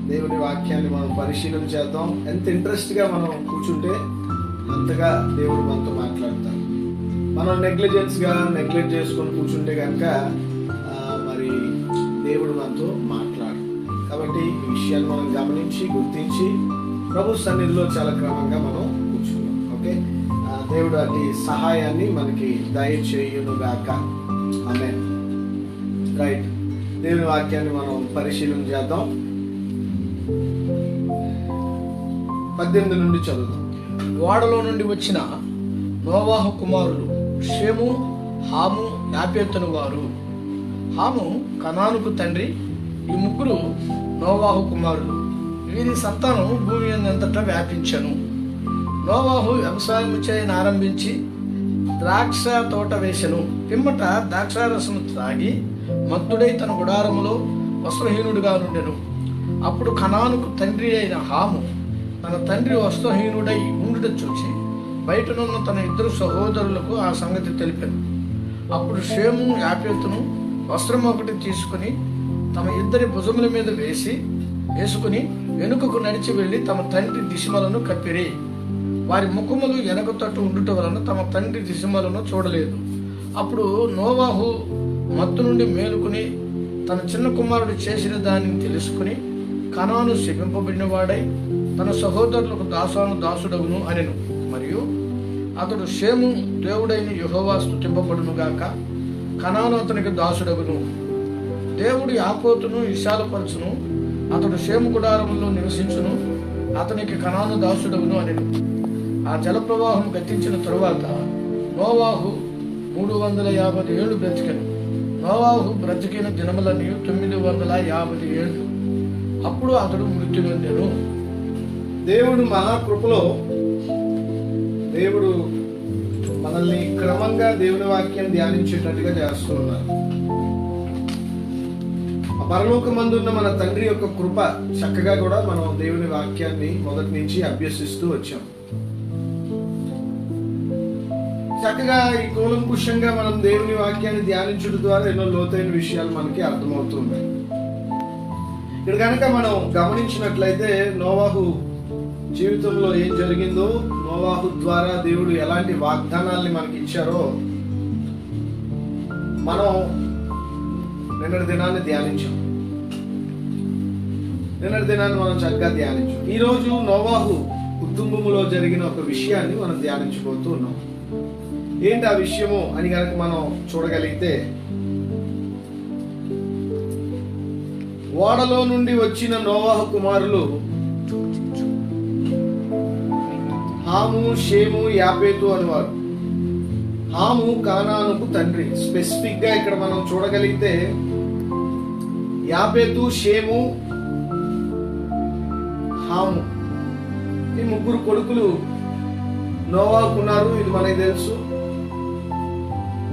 దేవుని వాక్యాన్ని మనం పరిశీలన చేద్దాం. ఎంత ఇంట్రెస్ట్గా మనం కూర్చుంటే అంతగా దేవుడు మనతో మాట్లాడతారు. మనం నెగ్లెక్ట్ చేసుకొని కూర్చుంటే కనుక మరి దేవుడు మనతో మాట్లాడు. కాబట్టి ఈ విషయాన్ని మనం గమనించి గుర్తించి ప్రభు సన్నిధిలో చాలా క్రమంగా మనం కూర్చున్నాం. ఓకే, దేవుడు అటు సహాయాన్ని మనకి దయచేయునుగాక. ఆమేన్. రైట్, దేవుని వాక్యాన్ని మనం పరిశీలన చేద్దాం. 18 నుండి చదువుదాం. ఓడలో నుండి వచ్చిన నోవాహు కుమారులు షేము, హాము, యాపెతును వారు. హాము కనానుకు తండ్రి. ఈ ముగ్గురు నోవాహు కుమారులు. వీరి సంతానం భూమి అంతటా వ్యాపించను. నోవాహు వ్యవసాయం చేయని ఆరంభించి ద్రాక్ష తోట వేసెను. పిమ్మట ద్రాక్షారసము త్రాగి మత్తుడై తన గుడారములో వస్త్రహీనుడిగా నుండెను. అప్పుడు కనానుకు తండ్రి అయిన హాము తన తండ్రి వస్త్రహీనుడై ఉండుట చూసి బయటనున్న తన ఇద్దరు సహోదరులకు ఆ సంగతి తెలిపాను. అప్పుడు షేము, యాపెతును వస్త్రం ఒకటి తీసుకుని తమ ఇద్దరి భుజముల మీద వేసుకుని వెనుకకు నడిచి వెళ్ళి తమ తండ్రి దిశమలను కప్పిరి. వారి ముఖములు వెనక తట్టు ఉండుట వలన తమ తండ్రి దిశమలను చూడలేదు. అప్పుడు నోవాహు మత్తు నుండి మేలుకుని తన చిన్న కుమారుడు చేసిన దానిని తెలుసుకుని కనాను శపింపబడిన వాడై తన సహోదరులకు దాసుడగును అనెను. మరియు అతడు షేము దేవుడైన యెహోవా స్తుతింపబడునుగాక, కనాను అతనికి దాసుడగును. దేవుడు యాకోతును విశాలపరచును, అతడు షేము గుడారములో నివసించును, అతనికి కనాను దాసుడగును అనెను. ఆ జలప్రవాహం గతించిన తరువాత నోవాహు 350 ఏళ్ళు బ్రతికెను. నోవాహు బ్రతికిన దినములన్నీ 950 ఏళ్ళు. అప్పుడు అతడు మృతి నొందెను. దేవుడు మహాకృపలో దేవుడు మనల్ని క్రమంగా దేవుని వాక్యం ధ్యానించేటట్టుగా చేస్తున్నారు. పరలోకమందున్న మన తండ్రి యొక్క కృప చక్కగా కూడా మనం దేవుని వాక్యాన్ని మొదటి నుంచి అభ్యసిస్తూ వచ్చాం. చక్కగా ఈ కూలంకుషంగా మనం దేవుని వాక్యాన్ని ధ్యానించడం ద్వారా ఎన్నో లోతైన విషయాలు మనకి అర్థమవుతున్నాయి. ఇక్కడ కనుక మనం గమనించినట్లయితే నోవాహు జీవితంలో ఏం జరిగిందో, నోవాహు ద్వారా దేవుడు ఎలాంటి వాగ్దానాల్ని మనకి ఇచ్చారో మనం నిన్నటి దినాన్ని మనం చక్కగా ధ్యానించాం. ఈరోజు నోవాహు కుటుంబములో జరిగిన ఒక విషయాన్ని మనం ధ్యానించబోతూ ఉన్నాం. ఏంటి ఆ విషయము అని కనుక మనం చూడగలిగితే, ఓడలో నుండి వచ్చిన నోవాహు కుమారులు హాము, షేము, యాపెతు అనేవారు. హాము కానానుకు తండ్రి. స్పెసిఫిక్ గా ఇక్కడ మనం చూడగలిగితే యాపెతు, షేము, హాము ఈ ముగ్గురు కొడుకులు నోవాహుకున్నారు. ఇది మనకి తెలుసు.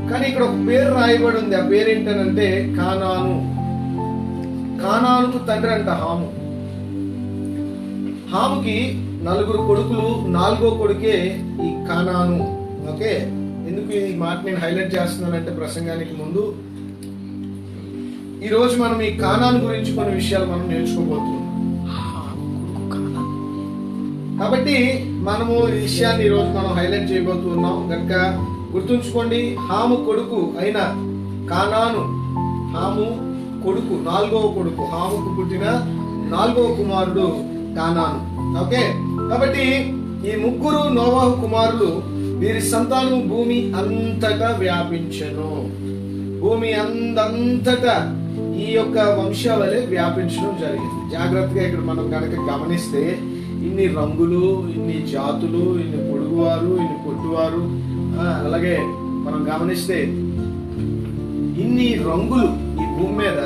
కానీ ఇక్కడ ఒక పేరు రాయబడి ఉంది. ఆ పేరు ఏంటనంటే కానాను. కానానుకు తండ్రి అంట హాము. హాముకి 4 కొడుకులు, 4వ కొడుకే ఈ కానాను. ఓకే, ఎందుకు ఈ మాట నేను హైలైట్ చేస్తున్నానంటే ప్రసంగానికి ముందు ఈరోజు మనం ఈ కానాను గురించి కొన్ని విషయాలు మనం నేర్చుకోబోతున్నాం. కాబట్టి మనము ఈ విషయాన్ని ఈరోజు మనం హైలైట్ చేయబోతున్నాం కనుక గుర్తుంచుకోండి. హాము కొడుకు అయిన కానాను, హాము కొడుకు, 4వ కొడుకు, హాముకు పుట్టిన 4వ కుమారుడు కానాను. ఓకే, కాబట్టి ఈ ముగ్గురు నోవాహు కుమారులు, వీరి సంతానం భూమి అంతటా వ్యాపించెను. భూమి అంతటా ఈ యొక్క వంశావళి వ్యాపించడం జరిగింది. జాగ్రత్తగా ఇక్కడ మనం కనుక గమనిస్తే ఇన్ని రంగులు, ఇన్ని జాతులు, ఇన్ని పొడుగువారు, ఇన్ని పొట్టువారు, అలాగే మనం గమనిస్తే ఇన్ని రంగులు ఈ భూమి మీద.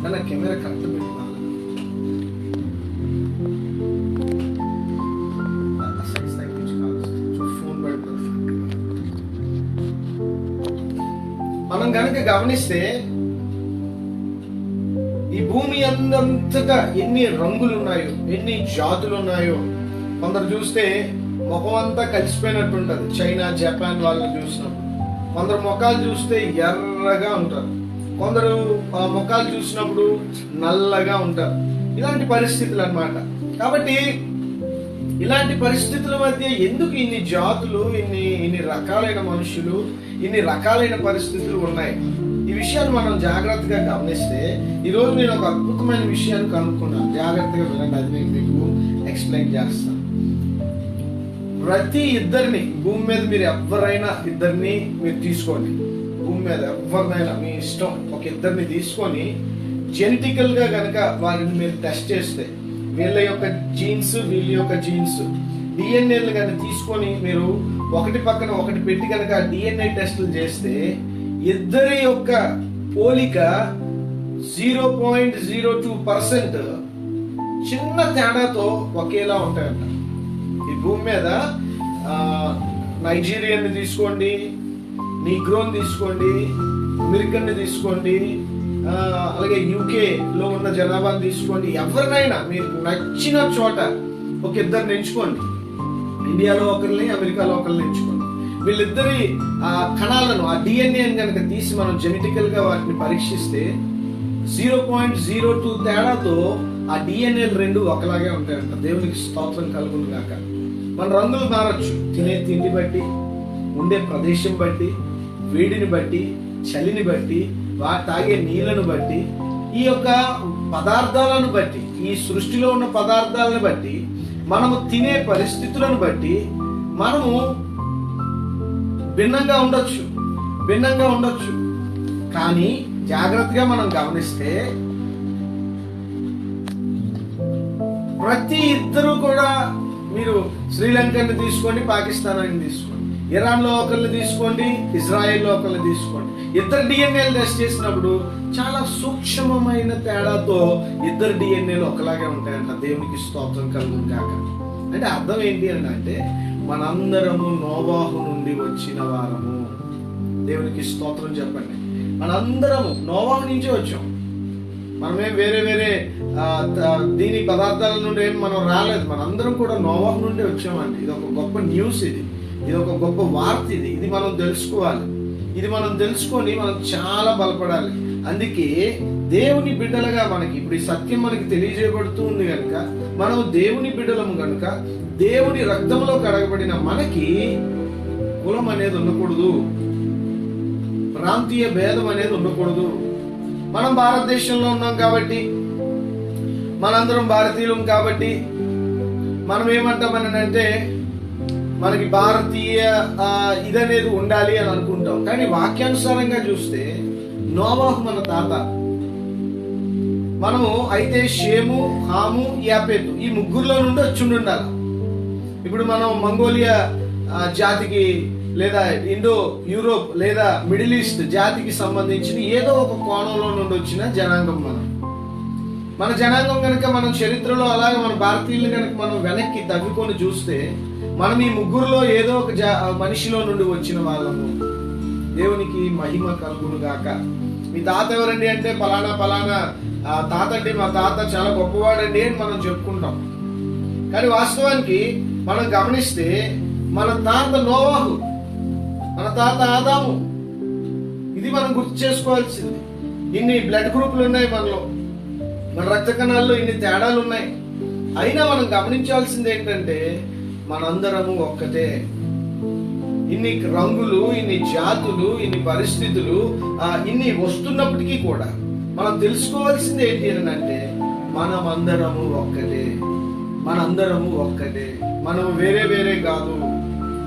తన కెమెరా కరెక్ట్ పెట్టిన మనం కనుక గమనిస్తే ఈ భూమి అంతటా ఎన్ని రంగులు ఉన్నాయో, ఎన్ని జాతులు ఉన్నాయో. కొందరు చూస్తే ముఖం అంతా కలిసిపోయినట్టు ఉంటది. చైనా, జపాన్ వాళ్ళని చూసినప్పుడు కొందరు ముఖాలు చూస్తే ఎర్రగా ఉంటారు, కొందరు ముఖాలు చూసినప్పుడు నల్లగా ఉంటారు. ఇలాంటి పరిస్థితులు అన్నమాట. కాబట్టి ఇలాంటి పరిస్థితుల మధ్య ఎందుకు ఇన్ని జాతులు, ఇన్ని రకాలైన మనుషులు, ఇన్ని రకాలైన పరిస్థితులు ఉన్నాయి? ఈ విషయాన్ని మనం జాగ్రత్తగా గమనిస్తే ఈరోజు నేను ఒక అద్భుతమైన విషయాన్ని కనుక్కున్నాను. జాగ్రత్తగా వినండి, అది నేను మీకు ఎక్స్ప్లెయిన్ చేస్తాను. ప్రతి ఇద్దరిని భూమి మీద మీరు ఎవరైనా ఇద్దరిని మీరు తీసుకోండి, భూమి మీద ఎవరినైనా మీ ఇష్టం ఒక ఇద్దరిని తీసుకొని జెనెటికల్ గా కనుక వారిని మీరు టెస్ట్ చేస్తే, వీళ్ళ యొక్క జీన్స్ వీళ్ళ యొక్క జీన్స్ డిఎన్ఏలు కనుక తీసుకొని మీరు ఒకటి పక్కన ఒకటి పెట్టి కనుక డిఎన్ఏ టెస్టులు చేస్తే ఇద్దరి యొక్క పోలిక 0.02% చిన్న తేడాతో ఒకేలా ఉంటాయంట. ఈ భూమి మీద నైజీరియన్ తీసుకోండి, నీగ్రోన్ తీసుకోండి, అమెరికన్ తీసుకోండి, అలాగే యూకే లో ఉన్న జనాభాను తీసుకోండి, ఎవరినైనా మీకు నచ్చిన చోట ఒక ఇద్దరిని ఎంచుకోండి. ఇండియాలో ఒకరిని, అమెరికాలో ఒకరిని ఎంచుకోండి. వీళ్ళిద్దరి కణాలను, ఆ డిఎన్ఏని కనుక తీసి మనం జెనెటికల్ గా వాటిని పరీక్షిస్తే 0.02 తేడాతో ఆ డిఎన్ఏలు రెండు ఒకలాగే ఉంటాయంట. దేవునికి స్తోత్రం కలుగును గాక. మన రంగులు మారచ్చు, తినే తిండి బట్టి, ఉండే ప్రదేశం బట్టి, వేడిని బట్టి, చలిని బట్టి, తాగే నీళ్లను బట్టి, ఈ యొక్క పదార్థాలను బట్టి, ఈ సృష్టిలో ఉన్న పదార్థాలను బట్టి, మనము తినే పరిస్థితులను బట్టి మనము భిన్నంగా ఉండొచ్చు. కానీ జాగ్రత్తగా మనం గమనిస్తే ప్రతి ఇద్దరు కూడా, మీరు శ్రీలంకని తీసుకోండి, పాకిస్తాన్ అని తీసుకోండి, ఇరాన్ లో ఒకరిని తీసుకోండి, ఇజ్రాయెల్ లో ఒకరిని తీసుకోండి, ఇద్దరు డిఎన్ఏలు టెస్ట్ చేసినప్పుడు చాలా సూక్ష్మమైన తేడాతో ఇద్దరు డిఎన్ఏలు ఒకలాగే ఉంటాయంట. దేవునికి స్తోత్రం కలుగును గాక. అంటే అర్థం ఏంటి అంటే మనందరము నోవాహు నుండి వచ్చిన వారము. దేవునికి స్తోత్రం చెప్పండి. మనందరము నోవాహు నుంచే వచ్చాం. మనమేం వేరే దీని పదార్థాల నుండి ఏం మనం రాలేదు. మనందరం కూడా నోవాహు నుండి వచ్చామండి. ఇది ఒక గొప్ప న్యూస్, ఇది ఒక గొప్ప వార్త. ఇది మనం తెలుసుకోవాలి. ఇది మనం తెలుసుకొని మనం చాలా బలపడాలి. అందుకే దేవుని బిడ్డలుగా మనకి ఇప్పుడు ఈ సత్యం మనకి తెలియజేయబడుతూ ఉంది కనుక, మనం దేవుని బిడ్డలము కనుక, దేవుని రక్తంలో కడగబడిన మనకి కులం అనేది ఉండకూడదు, ప్రాంతీయ భేదం అనేది ఉండకూడదు. మనం భారతదేశంలో ఉన్నాం కాబట్టి, మనందరం భారతీయులం కాబట్టి మనం ఏమంటామనంటే మనకి భారతీయ ఇదనేది ఉండాలి అని అనుకుంటాం. కానీ వాక్యానుసారంగా చూస్తే నోవాహు మన తాత. మనము అయితే షేము, హాము, యాపెతు ఈ ముగ్గురులో నుండి వచ్చి ఉండాలి. ఇప్పుడు మనం మంగోలియా జాతికి లేదా ఇండో యూరోప్ లేదా మిడిల్ ఈస్ట్ జాతికి సంబంధించిన ఏదో ఒక కోణంలో నుండి వచ్చిన జనాంగం మన జనాంగం కనుక మనం చరిత్రలో అలాగే మన భారతీయులు కనుక మనం వెనక్కి తవ్వుకొని చూస్తే మనం ఈ ముగ్గురులో ఏదో ఒక మనిషిలో నుండి వచ్చిన వాళ్ళము. దేవునికి మహిమ కలుగును గాక. మీ తాత ఎవరండి అంటే పలానా తాత అండి, మా తాత చాలా గొప్పవాడండి అని మనం చెప్పుకుంటాం. కానీ వాస్తవానికి మనం గమనిస్తే మన తాత నోవాహు, మన తాత ఆదాము. ఇది మనం గుర్తు చేసుకోవాల్సింది. ఇన్ని బ్లడ్ గ్రూపులు ఉన్నాయి మనలో, మన రక్త కణాల్లో ఇన్ని తేడాలు ఉన్నాయి. అయినా మనం గమనించాల్సింది ఏంటంటే మనందరము ఒక్కటే. ఇన్ని రంగులు, ఇన్ని జాతులు, ఇన్ని పరిస్థితులు ఇన్ని వస్తున్నప్పటికీ కూడా మనం తెలుసుకోవాల్సింది ఏంటి అని అంటే మనమందరము ఒక్కటే. మనం వేరే కాదు,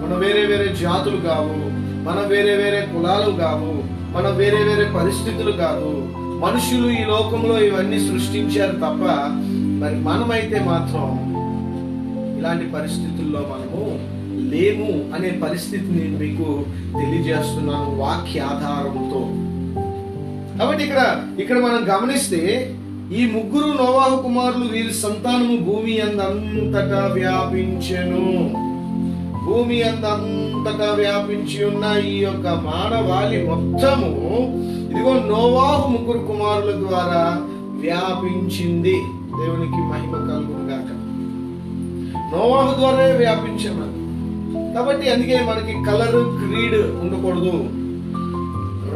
మనం వేరే జాతులు కావు, మనం వేరే కులాలు కావు, మనం వేరే పరిస్థితులు కాదు. మనుషులు ఈ లోకంలో ఇవన్నీ సృష్టించారు తప్ప మరి మనమైతే మాత్రం ఇలాంటి పరిస్థితుల్లో మనము లేము అనే పరిస్థితిని మీకు తెలియజేస్తున్నాను వాక్య ఆధారంతో. కాబట్టి ఇక్కడ మనం గమనిస్తే ఈ ముగ్గురు నోవాహు కుమారులు, వీరి సంతానము భూమి అంతటా వ్యాపించెను. భూమి అంతటా వ్యాపించి ఉన్న ఈ యొక్క మానవాళి మొత్తము ఇదిగో నోవాహు ముగ్గురు కుమారుల ద్వారా వ్యాపించింది. దేవునికి మహిమ కలుగును గాక. నోవాహు ద్వారా వ్యాపించాము. కాబట్టి అందుకే మనకి కలర్, క్రీడ్ ఉండకూడదు,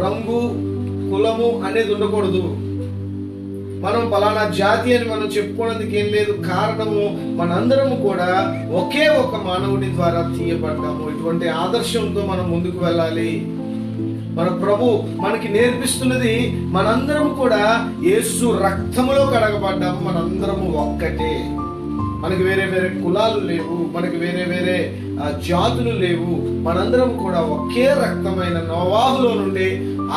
రంగు, కులము అనేది ఉండకూడదు. మనం పలానా జాతి అని మనం చెప్పుకోవడానికి ఏం లేదు. కారణము మనందరము కూడా ఒకే ఒక మానవుని ద్వారా తీయబడ్డాము. ఇటువంటి ఆదర్శంతో మనం ముందుకు వెళ్ళాలి. మన ప్రభు మనకి నేర్పిస్తున్నది మనందరం కూడా యేసు రక్తములో కడగబడ్డాము. మనందరము ఒక్కటే. మనకి వేరే వేరే కులాలు లేవు, మనకి వేరే వేరే జాతులు లేవు. మనందరం కూడా ఒకే రక్తమైన నోవాహులో నుండి,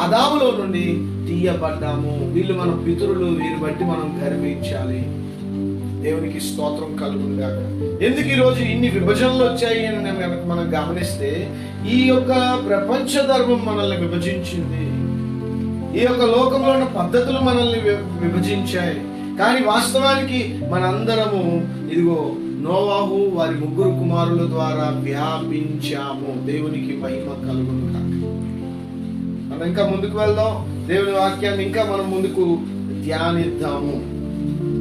ఆదాములో నుండి తీయబడ్డాము. వీళ్ళు మన పితరులు, వీరిని బట్టి మనం గర్వించాలి. దేవునికి స్తోత్రం కలుగును గాక. ఎందుకు ఈరోజు ఇన్ని విభజనలు వచ్చాయి అని మనం గమనిస్తే, ఈ యొక్క ప్రపంచ ధర్మం మనల్ని విభజించింది. ఈ యొక్క లోకంలో ఉన్న పద్ధతులు మనల్ని విభజించాయి. కానీ వాస్తవానికి మనందరము ఇదిగో నోవాహు వారి 3 కుమారుల ద్వారా వ్యాపించాము. దేవునికి మహిమ కలుగును గాక. మనం ఇంకా ముందుకు వెళ్దాం. దేవుని వాక్యాన్ని ఇంకా మనం ముందుకు ధ్యానిద్దాము.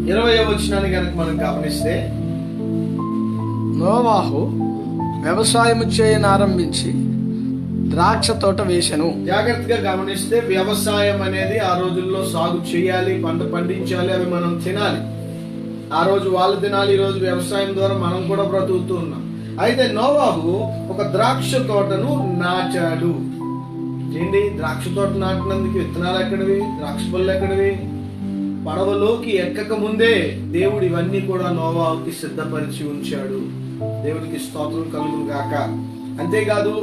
20వ వచనాన్ని కనుక మనం గమనిస్తే, నోవాహు వ్యవసాయము చేయనారంభించి ద్రాక్ష తోట వేసెను. జాగ్రత్తగా గమనిస్తే వ్యవసాయం అనేది ఆ రోజుల్లో సాగు చేయాలి, పంట పండించాలి, అవి మనం తినాలి. ఆ రోజు వాళ్ళు తినాలి, ఈ రోజు వ్యవసాయం ద్వారా మనం కూడా బ్రతుకుతూ ఉన్నాం. అయితే నోవాహు ఒక ద్రాక్ష తోటను నాటాడు. ఏంటి ద్రాక్ష తోట నాటినందుకు విత్తనాలు ఎక్కడివి, ద్రాక్ష పళ్ళు ఎక్కడివి? పడవలోకి ఎక్కక ముందే దేవుడు ఇవన్నీ కూడా నోవాహుకి సిద్ధపరిచి ఉంచాడు. దేవునికి స్తోత్రం కలుగును గాక. అంతేకాదు,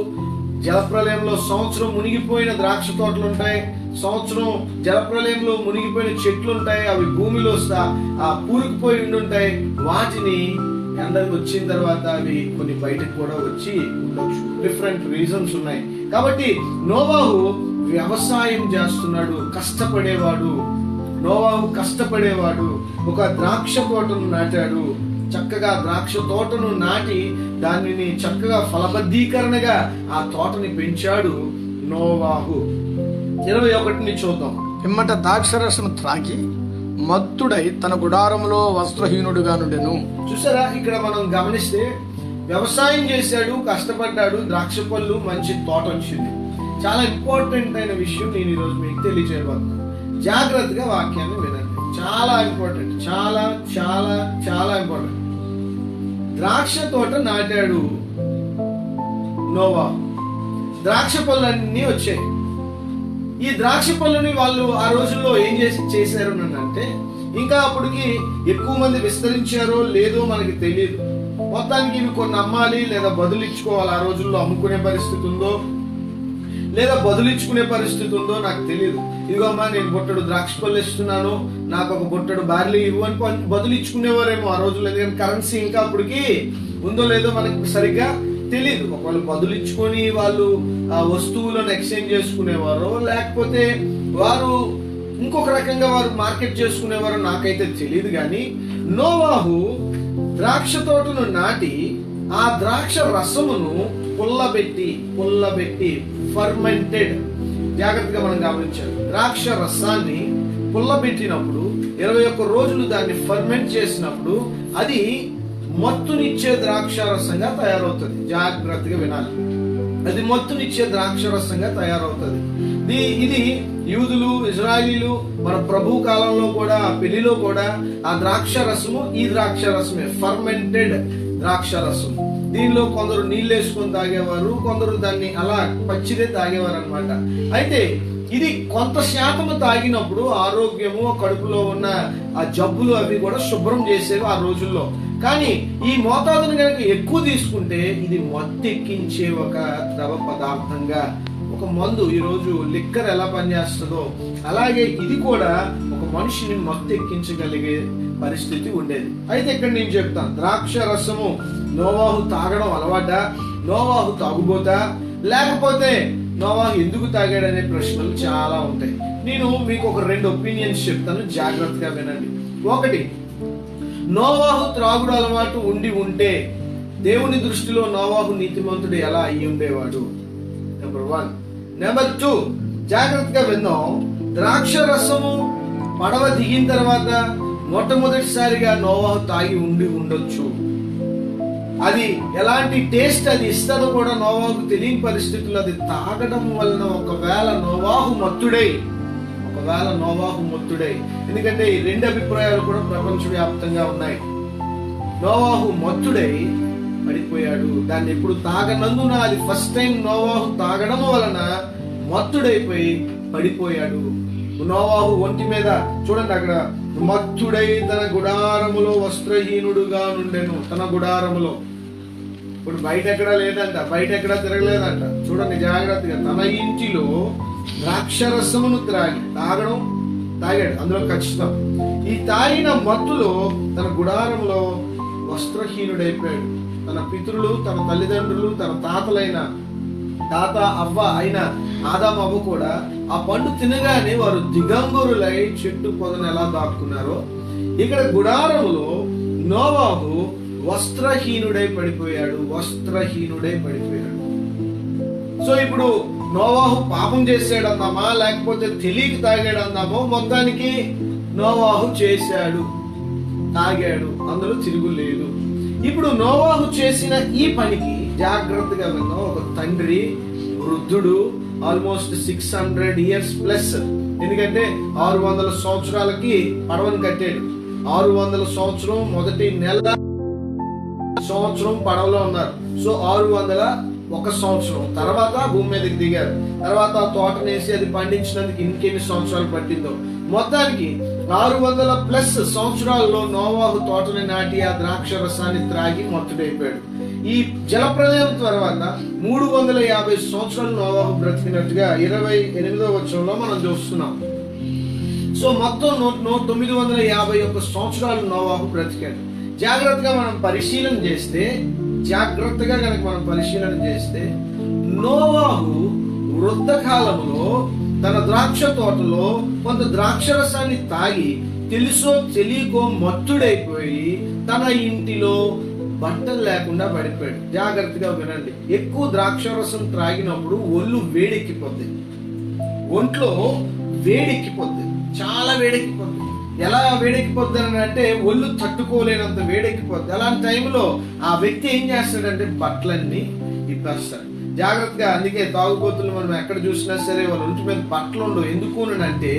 జలప్రలయంలో సంవత్సరం మునిగిపోయిన ద్రాక్ష తోటలు ఉంటాయి, సంవత్సరం జలప్రలయంలో మునిగిపోయిన చెట్లు ఉంటాయి. అవి భూమిలో పూరుకుపోయి ఉండుంటాయి. వాటిని ఎండకు వచ్చిన తర్వాత అవి కొన్ని బయటకు కూడా వచ్చి ఉండొచ్చు. డిఫరెంట్ రీజన్స్ ఉన్నాయి. కాబట్టి నోవాహు వ్యవసాయం చేస్తున్నాడు, కష్టపడేవాడు. నోవాహు కష్టపడేవాడు. ఒక ద్రాక్ష తోటను నాటాడు. చక్కగా ద్రాక్ష తోటను నాటి దానిని చక్కగా ఫలబద్ధీకరణగా ఆ తోటని పెంచాడు నోవాహు. 21ని చూద్దాం. పిమ్మట ద్రాక్షరసము త్రాగి మత్తుడై తన గుడారములో వస్త్రహీనుడుగా నుండెను. చూసారా, ఇక్కడ మనం గమనిస్తే వ్యవసాయం చేశాడు, కష్టపడ్డాడు, ద్రాక్ష పళ్ళు, మంచి తోట వచ్చింది. చాలా ఇంపార్టెంట్ అయిన విషయం నేను ఈరోజు మీకు తెలియజేయబోతున్నాను. జాగ్రత్తగా వాక్యాన్ని వినండి. చాలా ఇంపార్టెంట్, చాలా చాలా చాలా ఇంపార్టెంట్. ద్రాక్ష తోట నాటాడు నోవాహు. ద్రాక్ష పళ్ళన్నీ వచ్చాయి. ఈ ద్రాక్ష పళ్ళని వాళ్ళు ఆ రోజుల్లో ఏం చేశారు అంటే, ఇంకా అప్పటికి ఎక్కువ మంది విస్తరించారో లేదో మనకి తెలియదు. మొత్తానికి ఇవి కొన్ని అమ్మాలి లేదా బదులిచ్చుకోవాలి. ఆ రోజుల్లో అమ్ముకునే పరిస్థితి ఉందో లేదా బదులిచ్చుకునే పరిస్థితి ఉందో నాకు తెలియదు. ఇదిగోమ్మా నేను బొట్టడు ద్రాక్ష పళ్ళు ఇస్తున్నాను, నాకు ఒక బొట్టడు బార్లీ ఇవ్వు అని బదులిచ్చుకునేవారేమో ఆ రోజుల్లో. ఎందుకంటే కరెన్సీ ఇంకా అప్పటికి ఉందో లేదో మనకి సరిగ్గా తెలియదు. ఒకవేళ బదులిచ్చుకొని వాళ్ళు ఆ వస్తువులను ఎక్స్చేంజ్ చేసుకునేవారో లేకపోతే వారు ఇంకొక రకంగా వారు మార్కెట్ చేసుకునేవారో నాకైతే తెలియదు. కానీ నోవాహు ద్రాక్ష తోటను నాటి ఆ ద్రాక్ష రసమును పుల్లబెట్టి ఫర్మెంటెడ్. జాగ్రత్తగా మనం గమనించాలి. ద్రాక్ష రసాన్ని పుల్లబెట్టినప్పుడు 21 రోజులు దాన్ని ఫర్మెంట్ చేసినప్పుడు అది మత్తునిచ్చే ద్రాక్ష రసంగా తయారవుతుంది. జాగ్రత్తగా వినాలి. అది మత్తునిచ్చే ద్రాక్ష రసంగా తయారవుతుంది. ఇది యూదులు, ఇజ్రాయిలీలు మన ప్రభు కాలంలో కూడా పెళ్లిలో కూడా ఆ ద్రాక్ష రసము ఈ ద్రాక్ష రసమే, ఫర్మెంటెడ్ ద్రాక్ష రసం. దీనిలో కొందరు నీళ్ళు వేసుకొని తాగేవారు, కొందరు దాన్ని అలా పచ్చిదే తాగేవారు అనమాట. అయితే ఇది కొంత శాతము తాగినప్పుడు ఆరోగ్యము, కడుపులో ఉన్న ఆ జబ్బులు అవి కూడా శుభ్రం చేసేవి ఆ రోజుల్లో. కానీ ఈ మోతాదును కనుక ఎక్కువ తీసుకుంటే ఇది మత్తెక్కించే ఒక ద్రవ పదార్థంగా, ఒక మందు. ఈరోజు లిక్కర్ ఎలా పనిచేస్తుందో అలాగే ఇది కూడా ఒక మనిషిని మత్తెక్కించగలిగే పరిస్థితి ఉండేది. అయితే ఇక్కడ నేను చెప్తాను, ద్రాక్ష రసము నోవాహు తాగడం అలవాటా, నోవాహు తాగుబోతా, లేకపోతే నోవాహు ఎందుకు తాగాడనే ప్రశ్నలు చాలా ఉంటాయి. నేను మీకు ఒక 2 ఒపీనియన్స్ చెప్తాను, జాగ్రత్తగా వినండి. ఒకటి, నోవాహు త్రాగుడు అలవాటు ఉంటే దేవుని దృష్టిలో నోవాహు నీతిమంతుడు ఎలా అయ్యి ఉండేవాడు? నెంబర్ 1. నెంబర్ 2, జాగ్రత్తగా విందాం. ద్రాక్ష రసము పడవ దిగిన తర్వాత మొట్టమొదటిసారిగా నోవాహు తాగి ఉండొచ్చు. అది ఎలాంటి టేస్ట్ అది ఇస్తుందో కూడా నోవాహుకు తెలియని పరిస్థితుల్లో అది తాగడం వలన ఒకవేళ నోవాహు మత్తుడై, ఒక ఒకవేళ నోవాహు మత్తుడై, ఎందుకంటే ఈ రెండు అభిప్రాయాలు కూడా ప్రపంచవ్యాప్తంగా ఉన్నాయి. నోవాహు మత్తుడై పడిపోయాడు. దాన్ని ఎప్పుడు తాగనందున, అది ఫస్ట్ టైం నోవాహు తాగడం వలన మత్తుడైపోయి పడిపోయాడు. నోవాహు ఒంటి మీద చూడండి, అక్కడ మత్తుడై తన గుడారములో వస్త్రహీనుడుగా నుండెను. తన గుడారములో, ఇప్పుడు బయట ఎక్కడా లేదంట, బయట ఎక్కడా తిరగలేదంట. చూడండి జాగ్రత్తగా, తన ఇంటిలో ద్రాక్షరసమును తాగాడు. అందులో ఖచ్చితం. ఈ తాగిన మత్తులో తన గుడారంలో వస్త్రహీనుడైపోయాడు. తన పితరులు, తన తల్లిదండ్రులు, తన తాత అవ్వ అయిన ఆదాము అవ్వ కూడా ఆ పండు తినగానే వారు దిగంబరులై చెట్టు పొదను ఎలా దాక్కున్నారో, ఇక్కడ గుడారములో నోవాహు వస్త్రహీనుడై పడిపోయాడు. సో ఇప్పుడు నోవాహు పాపం చేశాడు అందామా, లేకపోతే తెలియక తాగాడు అందామో, మొత్తానికి నోవాహు చేశాడు, తాగాడు, అందులో తిరుగులేదు. ఇప్పుడు నోవాహు చేసిన ఈ పనికి జాగ్రత్తగా విన్నాం. ఒక తండ్రి, వృద్ధుడు, ఆల్మోస్ట్ 600 years ప్లస్, ఎందుకంటే 600 సంవత్సరాలకి పడవను కట్టాడు. 600 సంవత్సరం మొదటి నెల సంవత్సరం పడవలో ఉన్నారు. సో 601 సంవత్సరం తర్వాత భూమి మీదకి దిగారు. తర్వాత ఆ తోటనేసి అది పండించినందుకు ఇంకెన్ని సంవత్సరాలు పట్టిందో, మొత్తానికి 600+ సంవత్సరాల్లో నోవాహు తోటని నాటి ఆ ద్రాక్ష రసాన్ని త్రాగి మత్తుడైపోయాడు. ఈ జలప్రలయం తర్వాత 350 సంవత్సరాలు నోవాహు బ్రతికినట్టుగా 28వ వచనంలో మనం చూస్తున్నాం. సో మొత్తం 951 సంవత్సరాలు నోవాహు బ్రతికాడు. జాగ్రత్తగా కనుక మనం పరిశీలన చేస్తే నోవాహు వృద్ధకాలంలో తన ద్రాక్ష తోటలో కొంత ద్రాక్షరసాన్ని తాగి తెలుసో తెలియకో మత్తుడైపోయి తన ఇంటిలో బట్టలు లేకుండా పడిపోయాడు. జాగ్రత్తగా వినండి, ఎక్కువ ద్రాక్షరసం త్రాగినప్పుడు ఒళ్ళు వేడెక్కిపోద్ది, ఒంట్లో వేడెక్కిపోద్ది, చాలా వేడెక్కిపోద్ది. ఎలా వేడెక్కిపోద్ది అని అంటే ఒళ్ళు తట్టుకోలేనంత వేడెక్కిపోద్ది. అలాంటి టైంలో ఆ వ్యక్తి ఏం చేస్తాడంటే బట్టలన్నీ ఇప్పేస్తాడు. జాగ్రత్తగా, అందుకే తాగుబోతులు మనం ఎక్కడ చూసినా సరే వాళ్ళ ఒంటి మీద బట్టలు ఉండవు. ఎందుకు అంటే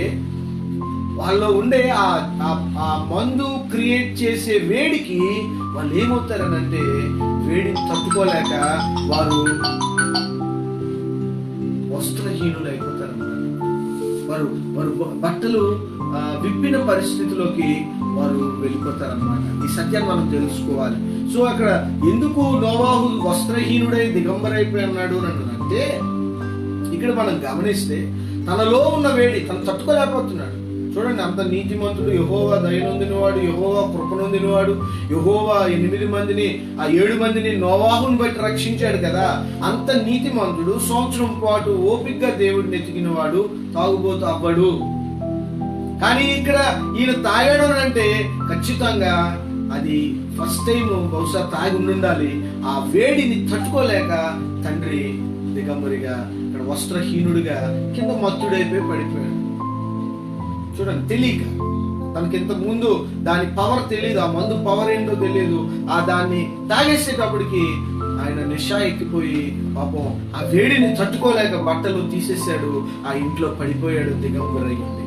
వాళ్ళు ఉండే ఆ మందు క్రియేట్ చేసే వేడికి వాళ్ళు ఏమవుతారనంటే వేడిని తట్టుకోలేక వారు వస్త్రహీనులు అయిపోతారు. వారు బట్టలు విప్పిన పరిస్థితిలోకి వారు వెళ్ళిపోతారన్నమాట. ఈ సత్యాన్ని మనం తెలుసుకోవాలి. సో అక్కడ ఎందుకు నోవాహు వస్త్రహీనుడై దిగంబరైపోయి ఉన్నాడు అని అంటే, ఇక్కడ మనం గమనిస్తే తనలో ఉన్న వేడి తను తట్టుకోలేకపోతున్నాడు. చూడండి, అంత నీతిమంతుడు, యెహోవా దయనొందినవాడు, యెహోవా కృపనొందినవాడు, యెహోవా 8 మందిని, ఆ 7 మందిని నోవాహుని బట్టి రక్షించాడు కదా. అంత నీతిమంతుడు సంవత్సరం పాటు ఓపికగా దేవుడిని ఎతికినవాడు తాగుబోతు అవ్వడు. కానీ ఇక్కడ ఈయన తాగాడు అంటే ఖచ్చితంగా అది ఫస్ట్ టైం బహుశా తాగి ఉండాలి. ఆ వేడిని తట్టుకోలేక తండ్రి దిగంబరిగా, ఇక్కడ వస్త్రహీనుడిగా కింద మత్తుడైపోయి పడిపోయాడు. చూడండి, తెలియక, తనకి ఇంత ముందు దాని పవర్ తెలియదు, ఆ మందు పవర్ ఏంటో తెలియదు. ఆ దాన్ని తాగేసేటప్పటికి ఆయన నిషా ఎక్కిపోయి పాపం ఆ వేడిని తట్టుకోలేక బట్టలు తీసేశాడు, ఆ ఇంట్లో పడిపోయాడు, దిగంబరయ్యింది.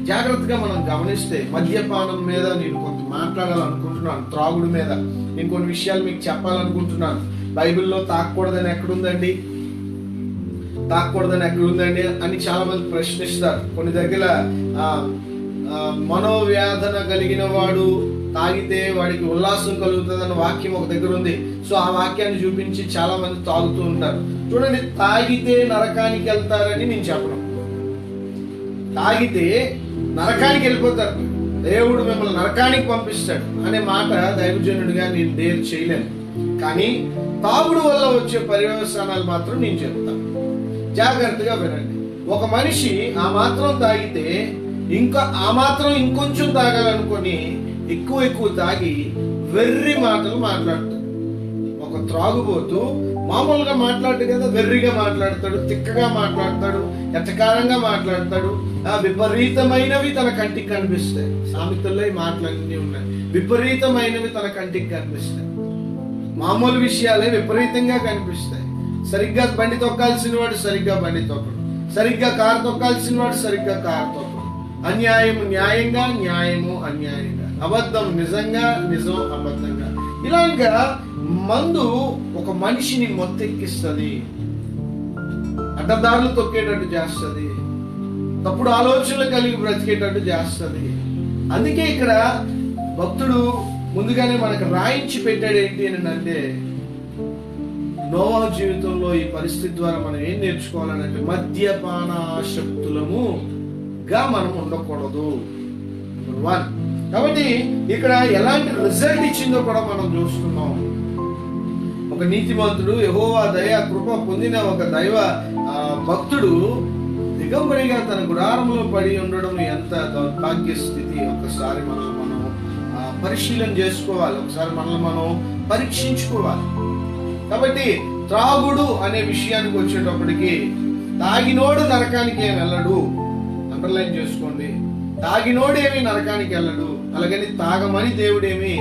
జాగ్రత్తగా మనం గమనిస్తే మద్యపానం మీద నేను కొంత మాట్లాడాలనుకుంటున్నాను, త్రాగుడు మీద నేను కొన్ని విషయాలు మీకు చెప్పాలనుకుంటున్నాను. బైబిల్లో తాగకూడదని ఎక్కడుందండి అని చాలా మంది ప్రశ్నిస్తారు. కొన్ని దగ్గర మనోవ్యాధన కలిగిన వాడు తాగితే వాడికి ఉల్లాసం కలుగుతుంది అన్న వాక్యం ఒక దగ్గర ఉంది. సో ఆ వాక్యాన్ని చూపించి చాలా మంది తాగుతూ ఉంటారు. చూడండి, తాగితే నరకానికి వెళ్తారని నేను చెప్పను. తాగితే నరకానికి వెళ్ళిపోతారు, దేవుడు మిమ్మల్ని నరకానికి పంపిస్తాడు అనే మాట దైవజనుడిగా నేను డేర్ చేయలేను. కానీ తాగుడు వల్ల వచ్చే పర్యవసానాలు మాత్రం నేను చెప్తాను. జాగ్రత్తగా వినండి. ఒక మనిషి ఆ మాత్రం తాగితే ఇంకా ఆ మాత్రం ఇంకొంచెం తాగాలనుకొని ఎక్కువ తాగి వెర్రి మాటలు మాట్లాడతాడు. ఒక త్రాగుబోతు మామూలుగా మాట్లాడు కదా, వెర్రిగా మాట్లాడతాడు, తిక్కగా మాట్లాడతాడు, ఎటకారంగా మాట్లాడతాడు. విపరీతమైనవి తన కంటికి కనిపిస్తాయి. సామెతల్లో ఈ మాటలన్నీ ఉన్నాయి. విపరీతమైనవి తన కంటికి కనిపిస్తాయి. మామూలు విషయాలే విపరీతంగా కనిపిస్తాయి. సరిగ్గా బండి తొక్కాల్సిన వాడు సరిగ్గా బండి తొక్కడు, సరిగ్గా కారు తొక్కాల్సిన వాడు సరిగ్గా కారు తొక్కడు. అన్యాయం న్యాయంగా, న్యాయము అన్యాయంగా, అబద్ధం నిజంగా, నిజం అబద్ధంగా. ఇలాగా మందు ఒక మనిషిని మొత్తెక్కిస్తుంది, అడ్డదారులు తొక్కేటట్టు చేస్తుంది, తప్పుడు ఆలోచనలు కలిగి బ్రతికేటట్టు చేస్తుంది. అందుకే ఇక్కడ భక్తుడు ముందుగానే మనకు రాయించి పెట్టాడు ఏంటి అని అంటే, నోవహు జీవితంలో ఈ పరిస్థితి ద్వారా మనం ఏం నేర్చుకోవాలంటే మద్యపానాసక్తులముగా మనం ఉండకూడదు. 1. కాబట్టి ఇక్కడ ఎలాంటి రిజల్ట్ ఇచ్చిందో కూడా మనం చూస్తున్నాం. ఒక నీతిమంతుడు, యెహోవా దయ కృప పొందిన ఒక దైవ భక్తుడు దిగంబరిగా తన గుడారంలో పడి ఉండడం ఎంత దౌర్భాగ్య స్థితి. ఒకసారి మనం పరిశీలన చేసుకోవాలి, ఒకసారి మనల్ని మనం పరీక్షించుకోవాలి. కాబట్టి త్రాగుడు అనే విషయానికి వచ్చేటప్పటికి తాగినోడు నరకానికి ఏమి వెళ్ళడు, అండర్లైన్ చేసుకోండి. తాగినోడు ఏమి నరకానికి వెళ్ళడు, అలాగని తాగమని దేవుడేమి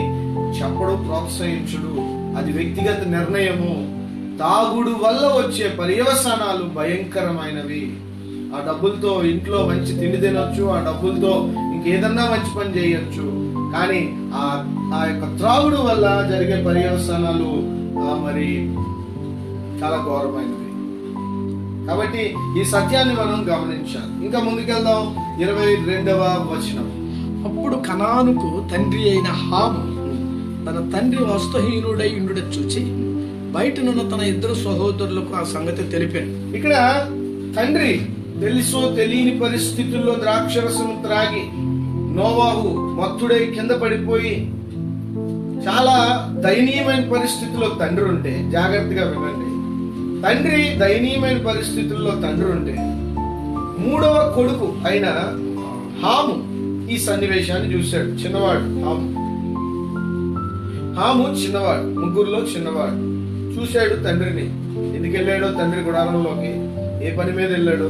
చెప్పడు, ప్రోత్సహించుడు. అది వ్యక్తిగత నిర్ణయము. తాగుడు వల్ల వచ్చే పర్యవసానాలు భయంకరమైనవి. ఆ డబ్బులతో ఇంట్లో మంచి తిండి తినొచ్చు, ఆ డబ్బులతో ఇంకేదన్నా మంచి పని చేయొచ్చు, కానీ ఆ యొక్క త్రాగుడు వల్ల జరిగే పర్యవసానాలు మరి చాలా ఘోరమైనవి. కాబట్టి ఈ సత్యాన్ని మనం గమనించాలి. ఇంకా ముందుకెళ్దాం. 22వ వచనం. అప్పుడు కనానుకు తండ్రి అయిన హాము తన తండ్రి వస్తుహీనుడై ఉండుట చూచి బయటనున్న తన ఇద్దరు సహోదరులకు ఆ సంగతి తెలిపాను. ఇక్కడ తండ్రి తెలుసో తెలియని పరిస్థితుల్లో ద్రాక్షరసం త్రాగి నోవాహు మత్తుడై కింద పడిపోయి చాలా దయనీయమైన పరిస్థితుల్లో తండ్రి ఉంటే, జాగ్రత్తగా వినండి, తండ్రి దయనీయమైన పరిస్థితుల్లో తండ్రి ఉంటే 3వ కొడుకు అయిన హాము ఈ సన్నివేశాన్ని చూశాడు. చిన్నవాడు హాము చిన్నవాడు, ముగ్గురులో చిన్నవాడు. చూశాడు తండ్రిని. ఎందుకు వెళ్ళాడో తండ్రి గుడారంలోకి, ఏ పని మీద వెళ్ళాడో,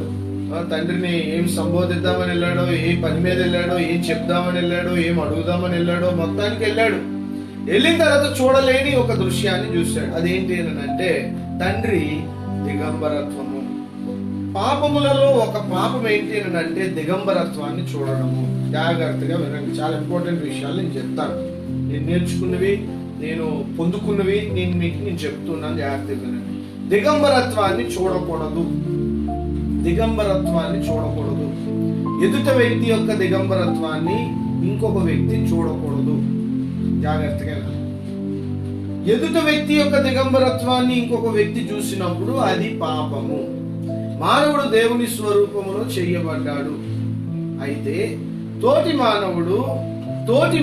తండ్రిని ఏం సంబోధిద్దామని వెళ్ళాడో, ఏ పని మీద వెళ్ళాడో, ఏం చెప్దామని వెళ్ళాడో, ఏం అడుగుదామని వెళ్ళాడో, మొత్తానికి వెళ్ళాడు. వెళ్ళిన తర్వాత చూడలేని ఒక దృశ్యాన్ని చూశాడు. అదేంటి అంటే తండ్రి దిగంబరత్వము. పాపములలో ఒక పాపం ఏంటి అంటే దిగంబరత్వాన్ని చూడడము. జాగ్రత్తగా వినండి, చాలా ఇంపార్టెంట్ విషయాలు నేను చెప్తాను. నేను నేర్చుకున్నవి, నేను పొందుకున్నవి నేను చెప్తున్నాను, జాగ్రత్తగా వినండి. దిగంబరత్వాన్ని చూడకూడదు. దిగంబరత్వాన్ని చూడకూడదు. ఎదుట వ్యక్తి యొక్క దిగంబరత్వాన్ని ఇంకొక వ్యక్తి చూడకూడదు. జాగ్రత్తగా ఎదుట వ్యక్తి యొక్క దిగంబరత్వాన్ని ఇంకొక వ్యక్తి చూసినప్పుడు అది పాపము. మానవుడు దేవుని స్వరూపములో చేయబడ్డాడు. అయితే తోటి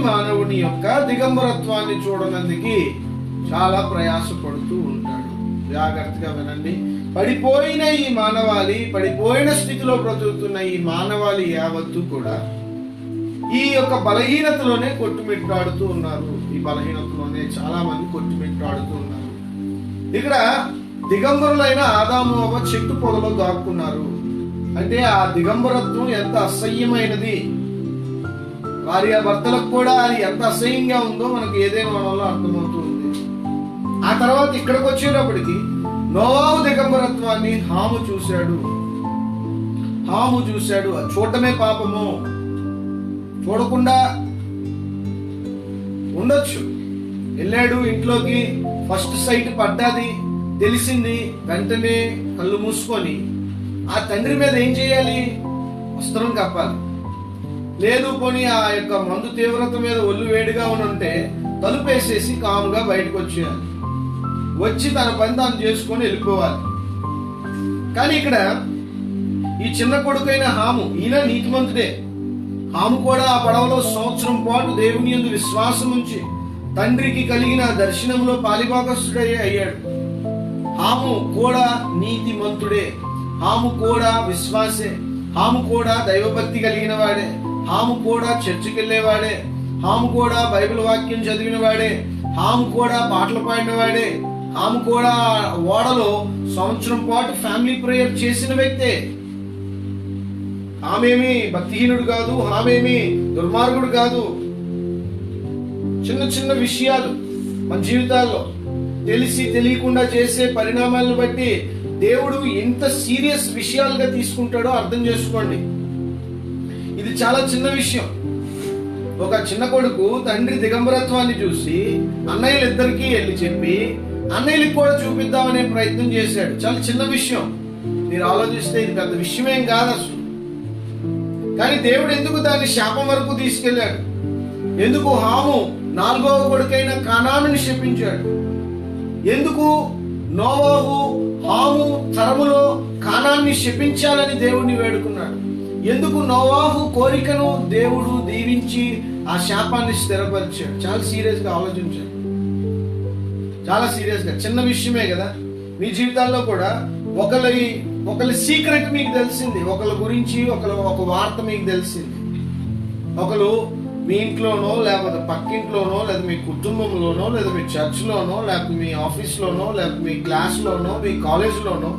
మానవుని యొక్క దిగంబరత్వాన్ని చూడనందుకు చాలా ప్రయాసపడుతూ ఉంటాడు. జాగ్రత్తగా వినండి. పడిపోయిన ఈ మానవాళి, పడిపోయిన స్థితిలో బ్రతుకుతున్న ఈ మానవాళి యావత్తు కూడా ఈ యొక్క బలహీనతలోనే కొట్టుమిట్టాడుతూ ఉన్నారు. ఈ బలహీనతలోనే చాలా మంది కొట్టుమిట్టాడుతూ ఉన్నారు. ఇక్కడ దిగంబరులైన ఆదాము అవ్వ చెట్టు పొదలో దాక్కున్నారు. అంటే ఆ దిగంబరత్వం ఎంత అసహ్యమైనది, వారి భర్తలకు కూడా అది ఎంత అసహ్యంగా ఉందో మనకు ఏదైనా వనంలో అర్థమవుతుంది. ఆ తర్వాత ఇక్కడికి వచ్చేటప్పటికి నోవాహు దిగంబరత్వాన్ని హాము చూశాడు. చూడటమే పాపము. చూడకుండా ఉండొచ్చు. వెళ్ళాడు ఇంట్లోకి, ఫస్ట్ సైట్ పడ్డాది, తెలిసింది, వెంటనే కళ్ళు మూసుకొని ఆ తండ్రి మీద ఏం చేయాలి? వస్త్రం కప్పాలి. లేదు పోనీ ఆ యొక్క మందు తీవ్రత మీద ఒళ్ళు వేడిగా ఉంటే తలుపేసేసి కాముగా బయటకు వచ్చేయాలి. వచ్చి తన పని తాను చేసుకొని వెళ్ళిపోవాలి. కానీ ఇక్కడ ఈ చిన్న కొడుకైన హాము, ఈయన నీతిమంతుడే. హాము కూడా ఆ పడవలో సంవత్సరం పాటు దేవుని యందు విశ్వాసం ఉంచి తండ్రికి కలిగిన దర్శనంలో పాలిభాగస్తుడే అయ్యాడు. హాము కూడా నీతిమంతుడే. హాము కూడా విశ్వాసే. హాము కూడా దైవభక్తి కలిగిన వాడే. హాము కూడా చర్చికి వెళ్ళేవాడే. హాము కూడా బైబిల్ వాక్యం చదివిన వాడే. హాము కూడా పాటలు పాడిన వాడే. హాము కూడా ఓడలో సంవత్సరం పాటు ఫ్యామిలీ ప్రేయర్ చేసిన వ్యక్తే. ఆమెమి భక్తిహీనుడు కాదు, ఆమెమి దుర్మార్గుడు కాదు. చిన్న చిన్న విషయాలు మన జీవితాల్లో తెలిసి తెలియకుండా చేసే పరిణామాలను బట్టి దేవుడు ఎంత సీరియస్ విషయాలుగా తీసుకుంటాడో అర్థం చేసుకోండి. ఇది చాలా చిన్న విషయం. ఒక చిన్న కొడుకు తండ్రి దిగంబరత్వాన్ని చూసి అన్నయ్యలు ఇద్దరికి వెళ్ళి చెప్పి అన్నయ్యలకు కూడా చూపిద్దామనే ప్రయత్నం చేశాడు. చాలా చిన్న విషయం. మీరు ఆలోచిస్తే ఇది పెద్ద విషయమేం కాదు అసలు. కానీ దేవుడు ఎందుకు దాన్ని శాపం వరకు తీసుకెళ్లాడు? ఎందుకు హాము 4వ కొడుకైన కానానుని శపించాడు? ఎందుకు నోవాహు హాము తరములో కానాన్ని శపించాలని దేవుడిని వేడుకున్నాడు? ఎందుకు నోవాహు కోరికను దేవుడు దీవించి ఆ శాపాన్ని స్థిరపరిచాడు? చాలా సీరియస్ గా ఆలోచించాడు. చాలా సీరియస్ గా. చిన్న విషయమే కదా. మీ జీవితాల్లో కూడా ఒకరి సీక్రెట్ మీకు తెలిసింది, ఒకరి గురించి ఒక వార్త మీకు తెలిసింది. ఒకరు మీ ఇంట్లోనో లేకపోతే పక్కింట్లోనో లేదా మీ కుటుంబంలోనో లేదా మీ చర్చ్లోనో లేకపోతే మీ ఆఫీస్లోనో లేకపోతే మీ క్లాస్లోనో మీ కాలేజ్లోనో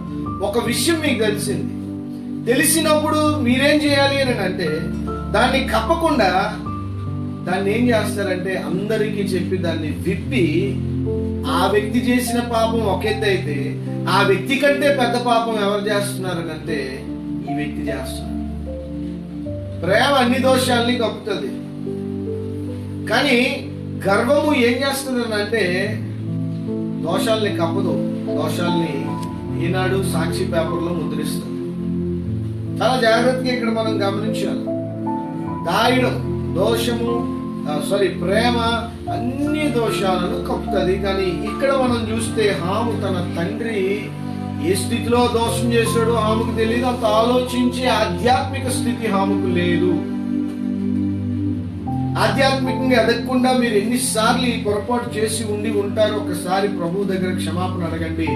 ఒక విషయం మీకు తెలిసింది. తెలిసినప్పుడు మీరేం చేయాలి అని అంటే దాన్ని కప్పకుండా దాన్ని ఏం చేస్తారంటే అందరికీ చెప్పి దాన్ని విప్పి ఆ వ్యక్తి చేసిన పాపం ఒక ఎత్తు అయితే ఆ వ్యక్తి కంటే పెద్ద పాపం ఎవరు చేస్తున్నారని అంటే ఈ వ్యక్తి చేస్తున్నారు. ప్రేమ అన్ని దోషాలని కప్పుతుంది, కానీ గర్వము ఏం చేస్తుంది అంటే దోషాలని కప్పదు. దోషాలని ఈనాడు సాక్షి పేపర్లో ముద్రిస్తుంది. చాలా జాగ్రత్తగా ఇక్కడ మనం గమనించాలి. దాయడం దోషము ప్రేమ అన్ని దోషాలను కప్పుతుంది. కానీ ఇక్కడ మనం చూస్తే హాము తన తండ్రి ఏ స్థితిలో దోషం చేశాడో హాముకు తెలియదు. అంత ఆలోచించే ఆధ్యాత్మిక స్థితి హాముకు లేదు. ఆధ్యాత్మికంగా ఎదగకుండా మీరు ఎన్నిసార్లు ఈ పొరపాటు చేసి ఉంటారో ఒకసారి ప్రభు దగ్గర క్షమాపణ అడగండి.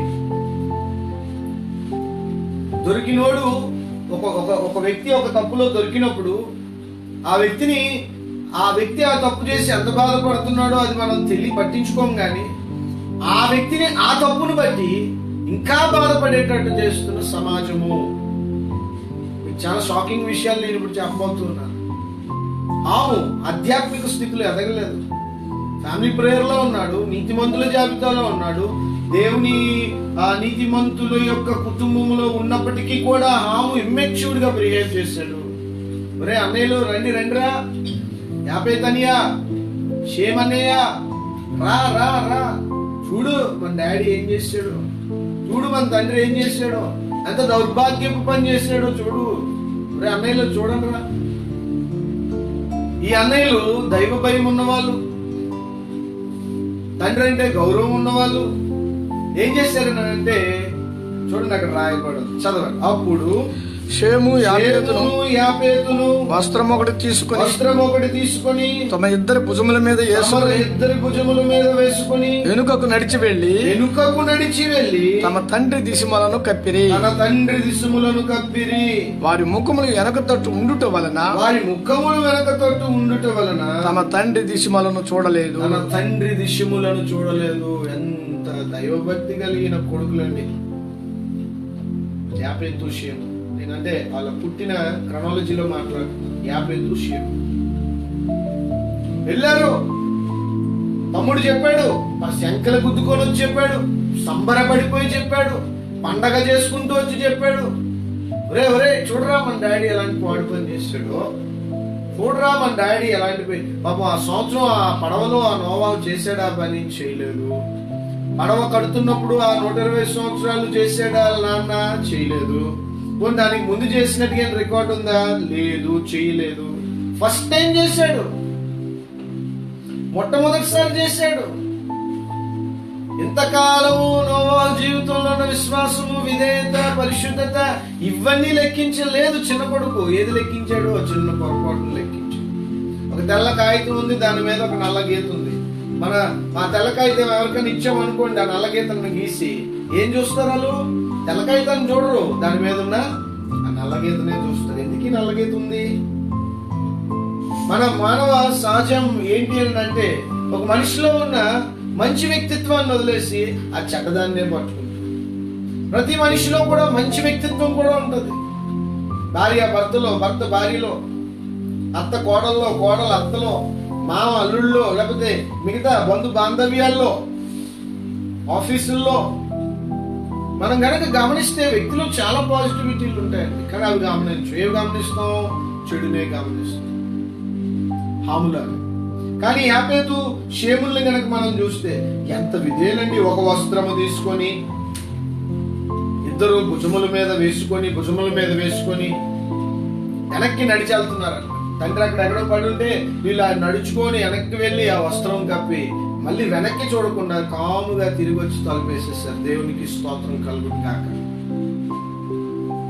దొరికినోడు ఒక వ్యక్తి ఒక తప్పులో దొరికినప్పుడు ఆ వ్యక్తి ఆ తప్పు చేసి ఎంత బాధపడుతున్నాడో అది మనం పట్టించుకోం. కానీ ఆ వ్యక్తిని ఆ తప్పును బట్టి ఇంకా బాధపడేటట్టు చేస్తున్న సమాజము. చాలా షాకింగ్ విషయాలు నేను ఇప్పుడు చెప్పబోతున్నాను. ఆధ్యాత్మిక స్థితిలో ఎదగలేదు. ఫ్యామిలీ ప్రేయర్ లో ఉన్నాడు, నీతిమంతుల జాబితాలో ఉన్నాడు, దేవుని నీతిమంతుల యొక్క కుటుంబంలో ఉన్నప్పటికీ కూడా హాము ఇమ్మెచ్యూర్డ్ గా బిహేవ్ చేశాడు. ఒరే అన్నయ్యలు రండిరా, యాపేతనియా, షేమన్నయ్య, రా చూడు మన డాడీ ఏం చేశాడు, చూడు మన తండ్రి ఏం చేశాడు, ఎంత దౌర్భాగ్యపు పని చేశాడో చూడు. ఒరే అన్నయ్యలు చూడండి రా. ఈ అన్నయ్యలు దైవ భయం ఉన్నవాళ్ళు, తండ్రి అంటే గౌరవం ఉన్నవాళ్ళు ఏం చేశారని అంటే చూడండి, అక్కడ రాయబడదు, చదవండి. అప్పుడు షేము యాపేతును వస్త్రం ఒకటి తీసుకొని తమ ఇద్దరి భుజముల మీద వేసుకొని వెనుకకు నడిచి వెళ్ళి తమ తండ్రి దిశములను కప్పిరి. వారి ముఖములు వెనక తట్టు ఉండుట వలన తమ తండ్రి దిశములను చూడలేదు. ఎంత దైవభక్తి కలిగిన కొడుకులండి యాపేతు షేము. నేనంటే వాళ్ళ పుట్టిన క్రొనాలజీలో మాట్లాడుతున్నాను. యాపేతు షేము వెళ్ళారు. తమ్ముడు చెప్పాడు, ఆ శంకల గుద్దుకొని వచ్చి చెప్పాడు, సంబరపడిపోయి చెప్పాడు, పండగ చేసుకుంటూ వచ్చి చెప్పాడు, ఒరే చూడరా మన డాడీ ఎలాంటి పాడు పని చేశాడు, చూడరా మన డాడీ ఎలాంటి పని. పాపం ఆ సంవత్సరం ఆ పడవలో ఆ నోవాహు చేశాడా పని? చేయలేదు. పడవ కడుతున్నప్పుడు ఆ 120 సంవత్సరాలు చేశాడా నాన్న? చేయలేదు. దానికి ముందు చేసినట్టుగా రికార్డు ఉందా? లేదు, చేయలేదు. ఫస్ట్ టైం చేశాడు, మొట్టమొదటిసారి చేశాడు. ఇంతకాలము నోవాహు జీవితంలో ఉన్న విశ్వాసము, విధేయత, పరిశుద్ధత ఇవన్నీ లెక్కించలేదు చిన్న కొడుకు. ఏది లెక్కించాడు? చిన్న పొరపాటును లెక్కించాడు. ఒక తెల్ల కాగితం ఉంది, దాని మీద ఒక నల్ల గీత ఉంది. మా తెల్ల కాగితం ఎవరికైనా ఇచ్చామనుకోండి, ఆ నల్ల గీతలను గీసి ఏం చూస్తారు వాళ్ళు? తెల్ల కాగితాన్ని చూడరు, దాని మీద ఉన్న ఆ నల్ల గీతనే చూస్తారు. ఎందుకు ఈ నల్ల గీత ఉంది? మన మానవ సహజం ఏంటి అని అంటే ఒక మనిషిలో ఉన్న మంచి వ్యక్తిత్వాన్ని వదిలేసి ఆ చెడ్డదాన్నే పట్టుకుంటుంది. ప్రతి మనిషిలో కూడా మంచి వ్యక్తిత్వం కూడా ఉంటుంది. భార్య భర్తలో, భర్త భార్యలో, అత్త కోడల్లో, కోడలు అత్తలో, మామ అల్లుళ్ళలో, లేకపోతే మిగతా బంధు బాంధవ్యాల్లో, ఆఫీసుల్లో మనం కనుక గమనిస్తే వ్యక్తిలో చాలా పాజిటివిటీలు ఉంటాయండి. కానీ అవి ఏవి గమనిస్తాం? చెడునే గమనిస్తుంది, హాములాగా. కానీ యాపేతు షేముల్ని గనక మనం చూస్తే ఎంత విధేయులండి. ఒక వస్త్రము తీసుకొని ఇద్దరు భుజముల మీద వేసుకొని వెనక్కి నడిచి వెళ్తున్నారంట. తండ్రి అక్కడ ఎక్కడో పడి ఉంటే వీళ్ళు నడుచుకొని వెనక్కి వెళ్ళి ఆ వస్త్రం కప్పి మళ్ళీ వెనక్కి చూడకుండా కాముగా తిరిగి వచ్చి తలుపేసేసారు. దేవునికి స్తోత్రం కలుగును గాక.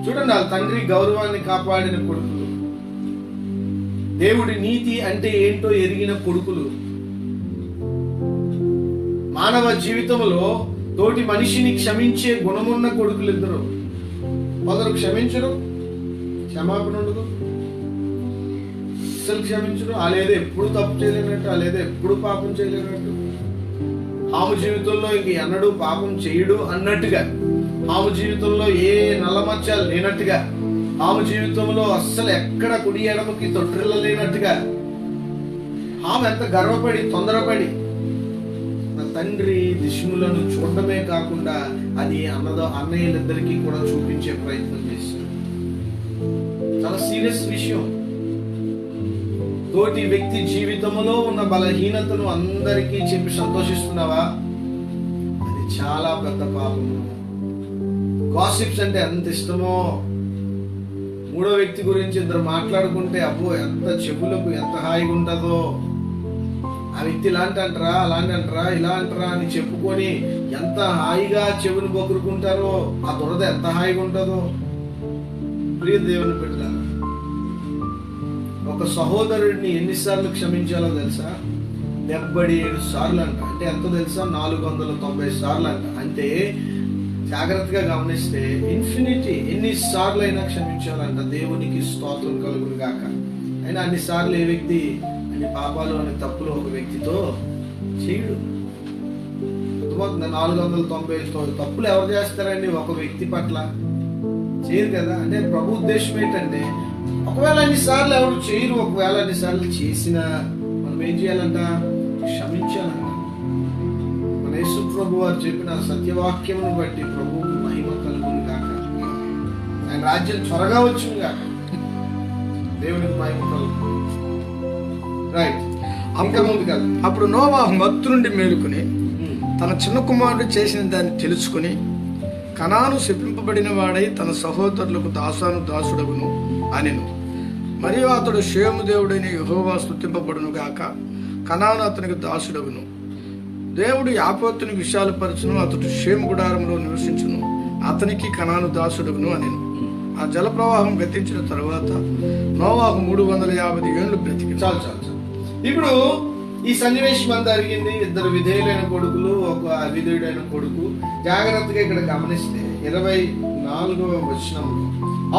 చూడండి, వాళ్ళ తండ్రి గౌరవాన్ని కాపాడిన కొడుకులు, దేవుడి నీతి అంటే ఏంటో ఎరిగిన కొడుకులు, మానవ జీవితంలో తోటి మనిషిని క్షమించే గుణమున్న కొడుకులు ఇద్దరు. కొందరు క్షమించరు, క్షమాపణ ఉండదు, అసలు క్షమించరు. వాళ్ళేదో ఎప్పుడు తప్పు చేయలేనట్టు, వాళ్ళేదో ఎప్పుడు పాపం చేయలేనట్టు, హాము జీవితంలో ఇంక ఎన్నడూ పాపం చేయడు అన్నట్టుగా, హాము జీవితంలో ఏ నల్లమచ్చలు లేనట్టుగా, హాము జీవితంలో అస్సలు ఎక్కడ కుడి ఎడమకి తొట్టిల్ల లేనట్టుగా, హాము ఎంత గర్వపడి తొందరపడి నా తండ్రి దిశములను చూడటమే కాకుండా అది అన్నయ్యలిద్దరికీ కూడా చూపించే ప్రయత్నం చేశారు. చాలా సీరియస్ విషయం. తోటి వ్యక్తి జీవితంలో ఉన్న బలహీనతను అందరికీ చెప్పి సంతోషిస్తున్నావా? అది చాలా పెద్ద పాపము. గాసిప్స్ అంటే ఎంత ఇష్టమో. మూడో వ్యక్తి గురించి ఇద్దరు మాట్లాడుకుంటే అబ్బో ఎంత చెవులకు ఎంత హాయిగా ఉంటుందో. ఆ వ్యక్తి ఇలాంటి అంటారా, అలాంటి అంటారా, ఇలా అంటారా అని చెప్పుకొని ఎంత హాయిగా చెవుని బొక్కురుకుంటారో, ఆ దురద ఎంత హాయిగా ఉంటుందో. ప్రియ దేవుని బిడ్డలారా, ఒక సహోదరుడిని ఎన్నిసార్లు క్షమించాలో తెలుసా? 77 సార్లు అంట. అంటే ఎంత తెలుసా? 490 సార్లు అంట. అంటే జాగ్రత్తగా గమనిస్తే ఇన్ఫినిటీ ఎన్నిసార్లు అయినా క్షమించాలంట. దేవునికి స్తోత్రం కలుగును గాక. అయినా అన్నిసార్లు ఏ వ్యక్తి అన్ని పాపాలు అనే తప్పులు ఒక వ్యక్తితో చేయడు. 490 తప్పులు ఎవరు చేస్తారండి? ఒక వ్యక్తి పట్ల చేయరు కదా. అంటే ప్రభు ఉద్దేశం ఏంటంటే, ఒకవేళ అన్నిసార్లు ఎవరు చేయరు, ఒకవేళ అన్నిసార్లు చేసినా మనం ఏం చేయాలంట? క్షమించాలంట. మన యేసు ప్రభు వారు చెప్పిన సత్యవాక్యమును బట్టి ప్రభువుకు మహిమ కలుగును గాక. ఆయన రాజ్యం త్వరగా వచ్చింది గాక. దేవునికి మహిమ కలుగు. రైట్. అప్పుడు నోవాహు మత్తు నుండి మేలుకొని తన చిన్న కుమారుడు చేసిన దాన్ని తెలుసుకుని, కనాను శపింపబడిన వాడై తన సహోదరులకు దాసుడగును అనెను. మరియు అతడు షేము దేవుడైన యెహోవా స్తుతింపబడును గాక. కనాను అతనికి దాసుడగును. దేవుడు యాపోతుని విశాలపరచును, అతడు షేము గుడారంలో నివసించును, అతనికి కనాను దాసుడగును అనెను. ఆ జల ప్రవాహం గతించిన తరువాత నోవాహు 350 ఏళ్ళు బ్రతికి. చాలు. ఇప్పుడు ఈ సన్నివేశం అంతా జరిగింది. ఇద్దరు విధేయులైన కొడుకులు, ఒక అవిధేయుడైన కొడుకు. జాగ్రత్తగా ఇక్కడ గమనిస్తే 24వ వచనంలో,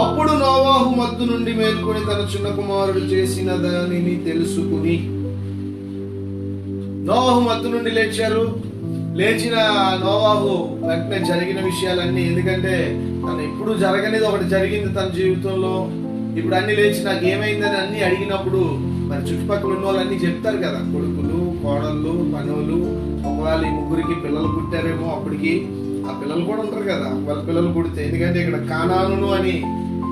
అప్పుడు నోవాహు మత్తు నుండి మేల్కొని తన చిన్న కుమారుడు చేసిన దానిని తెలుసుకుని. నోవాహు మత్తు నుండి లేచిన నోవాహు వెంటనే జరిగిన విషయాలన్నీ, ఎందుకంటే తను ఎప్పుడు జరగనిది ఒకటి జరిగింది తన జీవితంలో. ఇప్పుడు అన్ని లేచి నాకు ఏమైందని అన్ని అడిగినప్పుడు మరి చుట్టుపక్కల ఉన్న వాళ్ళు అన్ని చెప్తారు కదా, కొడుకులు, కోడళ్ళు, పనులు. ఒకవేళ ఈ ముగ్గురికి పిల్లలు పుట్టారేమో, అప్పటికి ఆ పిల్లలు కూడా ఉంటారు కదా వాళ్ళ పిల్లలు పుడితే. ఎందుకంటే ఇక్కడ కానాను అని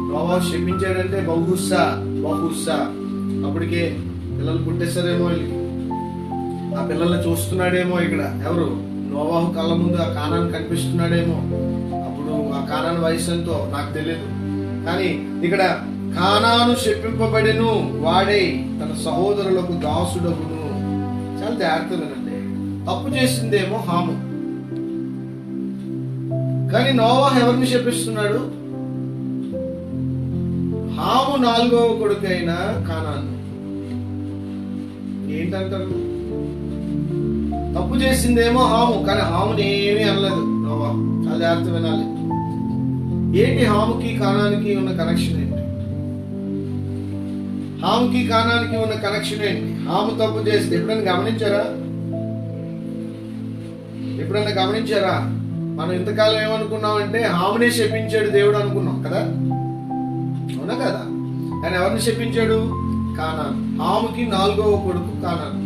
నోవాహు శపించాడంటే బహుశా అప్పటికే పిల్లలు పుట్టేశారేమో. ఆ పిల్లల్ని చూస్తున్నాడేమో ఇక్కడ ఎవరు? నోవాహు కళ్ళ ముందు ఆ కానాను కనిపిస్తున్నాడేమో. అప్పుడు ఆ కానాను వయసు ఎంతో నాకు తెలియదు. కానీ ఇక్కడ కానాను శపింపబడెను వాడై తన సహోదరులకు దాసుడగును. చాలా జాగ్రత్తగానండి. తప్పు చేసిందేమో హాము, కానీ నోవాహు ఎవరిని శపిస్తున్నాడు? హాము 4వ కొడుకైన కానాను. ఏంటంటారు? తప్పు చేసిందేమో హాము, కానీ హాముని ఏమీ అనలేదు నోవాహు. చాలా జాగ్రత్త వినాలి. ఏంటి హాముకి కానానికి ఉన్న కనెక్షన్ ఏంటి? హాముకి కానానికి ఉన్న కనెక్షన్ ఏంటి? హాము తప్పు చేస్తే ఎప్పుడైనా గమనించారా? మనం ఇంతకాలం ఏమనుకున్నామంటే హామునే శపించాడు దేవుడు అనుకున్నాం కదా, అవునా కదా? కానీ ఎవరిని శపించాడు? కానాను. హాముకి 4వ కొడుకు కానాను.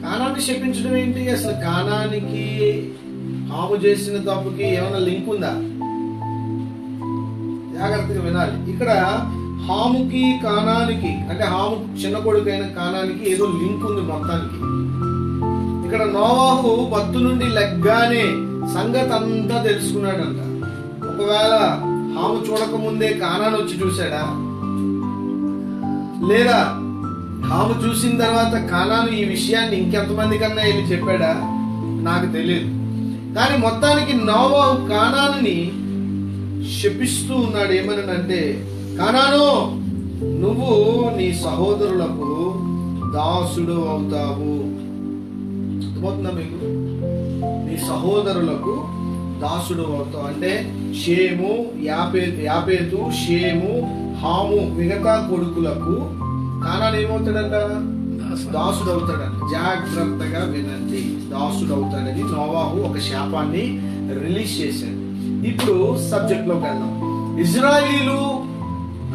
కానాన్ని శపించడం ఏంటి? అసలు కానానికి హాము చేసిన తప్పుకి ఏమైనా లింక్ ఉందా? జాగ్రత్తగా వినాలి. ఇక్కడ హాముకి కానానికి, అంటే హాము చిన్న కొడుకైన కానానికి ఏదో లింక్ ఉంది మొత్తానికి. ఇక్కడ నోవాహు మత్తు నుండి లెగ్గానే సంగతి అంతా తెలుసుకున్నాడంట. ఒకవేళ హాము చూడక ముందే కానాను వచ్చి చూశాడా, లేదా హాము చూసిన తర్వాత కానాను ఈ విషయాన్ని ఇంకెంతమంది కన్నా వెళ్ళి చెప్పాడా, నాకు తెలియదు. కానీ మొత్తానికి నోవాహు కానానుని శపిస్తూ ఉన్నాడు. ఏమనంటే, కానాను, నువ్వు నీ సహోదరులకు దాసుడు అవుతావు. అర్థమవుతుందా మీకు? నీ సహోదరులకు దాసుడు అవుతావు అంటే షేము, యాపేతు, షేము, హాము మిగతా కొడుకులకు కానాను ఏమవుతాడంట? దాసుడు అవుతాడంట. జాగ్రత్తగా వినండి, దాసుడు అవుతాడని నోవాహు ఒక శాపాన్ని రిలీజ్ చేశాడు. ఇప్పుడు సబ్జెక్ట్ లోకి వెళ్దాం. ఇజ్రాయిలీలు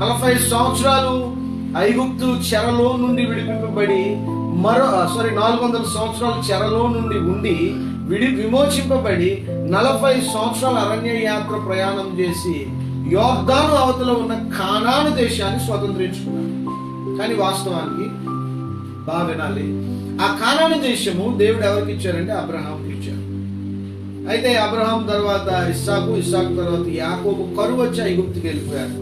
40 సంవత్సరాలు ఐగుప్తు చెరలో నుండి విడిపింపబడి 400 సంవత్సరాలు చెరలో నుండి ఉండి విమోచింపబడి 40 సంవత్సరాల అరణ్య యాత్ర ప్రయాణం చేసి యోర్దాను అవతల ఉన్న కానాను దేశాన్ని స్వతంత్రించుకున్నారు. కానీ వాస్తవానికి బాగా వినాలి, ఆ కానాను దేశము దేవుడు ఎవరికి ఇచ్చారంటే అబ్రహాంకి ఇచ్చారు. అయితే అబ్రహాం తర్వాత ఇస్సాకు తర్వాత యాకోబు కరువు వచ్చి ఐగుప్తుకి వెళ్ళిపోయారు.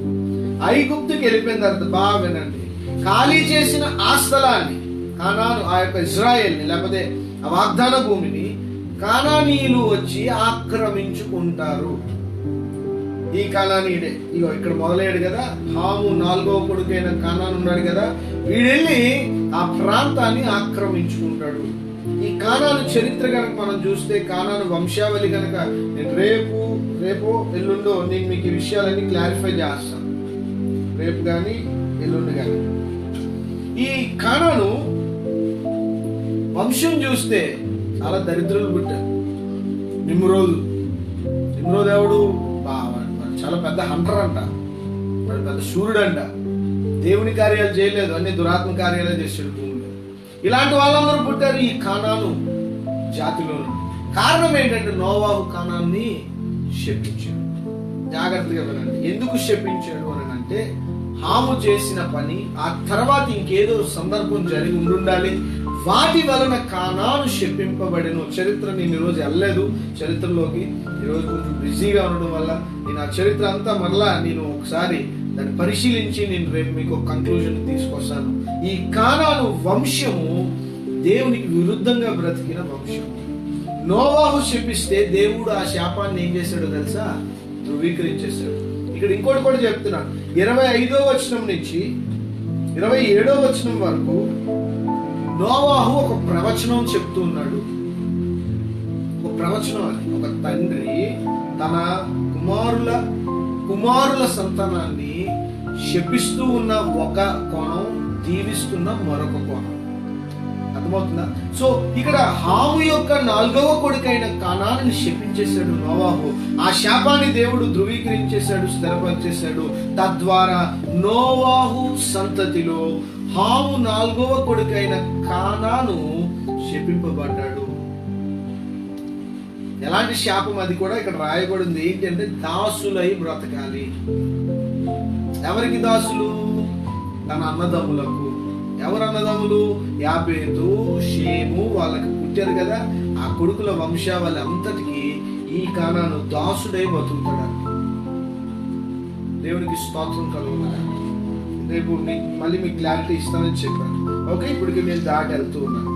ఐగుప్తుకి వెళ్ళిపోయిన తర్వాత బాగా వినండి, ఖాళీ చేసిన ఆ స్థలాన్ని కానాను, ఆ యొక్క ఇజ్రాయెల్ని లేకపోతే ఆ వాగ్దాన భూమిని కానానీయులు వచ్చి ఆక్రమించుకుంటారు. ఈ కానానీయుడే ఇగో ఇక్కడ మొదలయ్యాడు కదా, హాము 4వ కొడుకైన కానాను ఉన్నాడు కదా, వీడెళ్ళి ఆ ప్రాంతాన్ని ఆక్రమించుకుంటాడు. ఈ కానాను చరిత్ర కనుక మనం చూస్తే, కానాను వంశావళి కనుక నేను రేపు ఎల్లుండో నేను మీకు ఈ విషయాలన్నీ క్లారిఫై చేస్తాను. రేపు కానీ ఎల్లుండి కానీ ఈ కానాను వంశం చూస్తే చాలా దరిద్రులు పుట్టారు. నిమ్రోదు ఎవడు? చాలా పెద్ద హంటర్ అంట, పెద్ద శూరుడు అంట, దేవుని కార్యాలు చేయలేదు, అన్ని దురాత్మ కార్యాలే చేశాడు భూమిలో. ఇలాంటి వాళ్ళందరూ పుట్టారు ఈ కానాను జాతిలో. కారణం ఏంటంటే నోవాహు కానాన్ని శపించాడు. జాగ్రత్తగా వినండి, ఎందుకు శపించాడు అని అంటే, హాము చేసిన పని ఆ తర్వాత ఇంకేదో సందర్భం జరిగి ఉండాలి, వాటి వలన కానాను శపింపబడిన చరిత్ర. నేను ఈరోజు వెళ్ళలేదు చరిత్రలోకి, ఈరోజు కొంచెం బిజీగా ఉండడం వల్ల నేను ఆ చరిత్ర అంతా మరలా నేను ఒకసారి దాన్ని పరిశీలించి నేను రేపు మీకు కంక్లూజన్ తీసుకొస్తాను. ఈ కానాను వంశము దేవునికి విరుద్ధంగా బ్రతికిన వంశం. నోవాహు శపిస్తే దేవుడు ఆ శాపాన్ని ఏం చేశాడో తెలుసా? ధృవీకరించేశాడు. ఇక్కడ ఇంకోటి కూడా చెప్తున్నాను, 25వ వచనం నుంచి 27వ వచనం వరకు నోవాహు ఒక ప్రవచనం చెప్తూ ఉన్నాడు. ఒక ప్రవచనం అని, ఒక తండ్రి తన కుమారుల సంతానాన్ని శపిస్తూ ఉన్న ఒక కోణం, దీవిస్తున్న మరొక కోణం. అర్థమవుతుందా? సో ఇక్కడ హాము యొక్క 4వ కొడుకైన కానానుని శపించేశాడు నోవాహు. ఆ శాపాన్ని దేవుడు ధృవీకరించేశాడు, స్థిరపరిచేశాడు. తద్వారా నోవాహు సంతతిలో హాము 4వ కొడుకైన కానాను శపింపబడ్డాడు. ఎలాంటి శాపం అది కూడా ఇక్కడ రాయబడింది ఏంటంటే, దాసులై బ్రతకాలి. ఎవరికి దాసులు? తన అన్నదమ్ములకు. ఎవరు అన్నదమ్ములు? యాపేతు, షేము, వాళ్ళకి పుట్టారు కదా, ఆ కొడుకుల వంశావళి అంతటికి ఈ కానాను దాసుడై బతుకుతాడు. దేవునికి స్తోత్రం కలుగుతుంది. రేపు మళ్ళీ మీకు క్లారిటీ ఇస్తానని చెప్పాను. ఓకే, ఇప్పటికి నేను దాటి వెళ్తూ ఉన్నాను.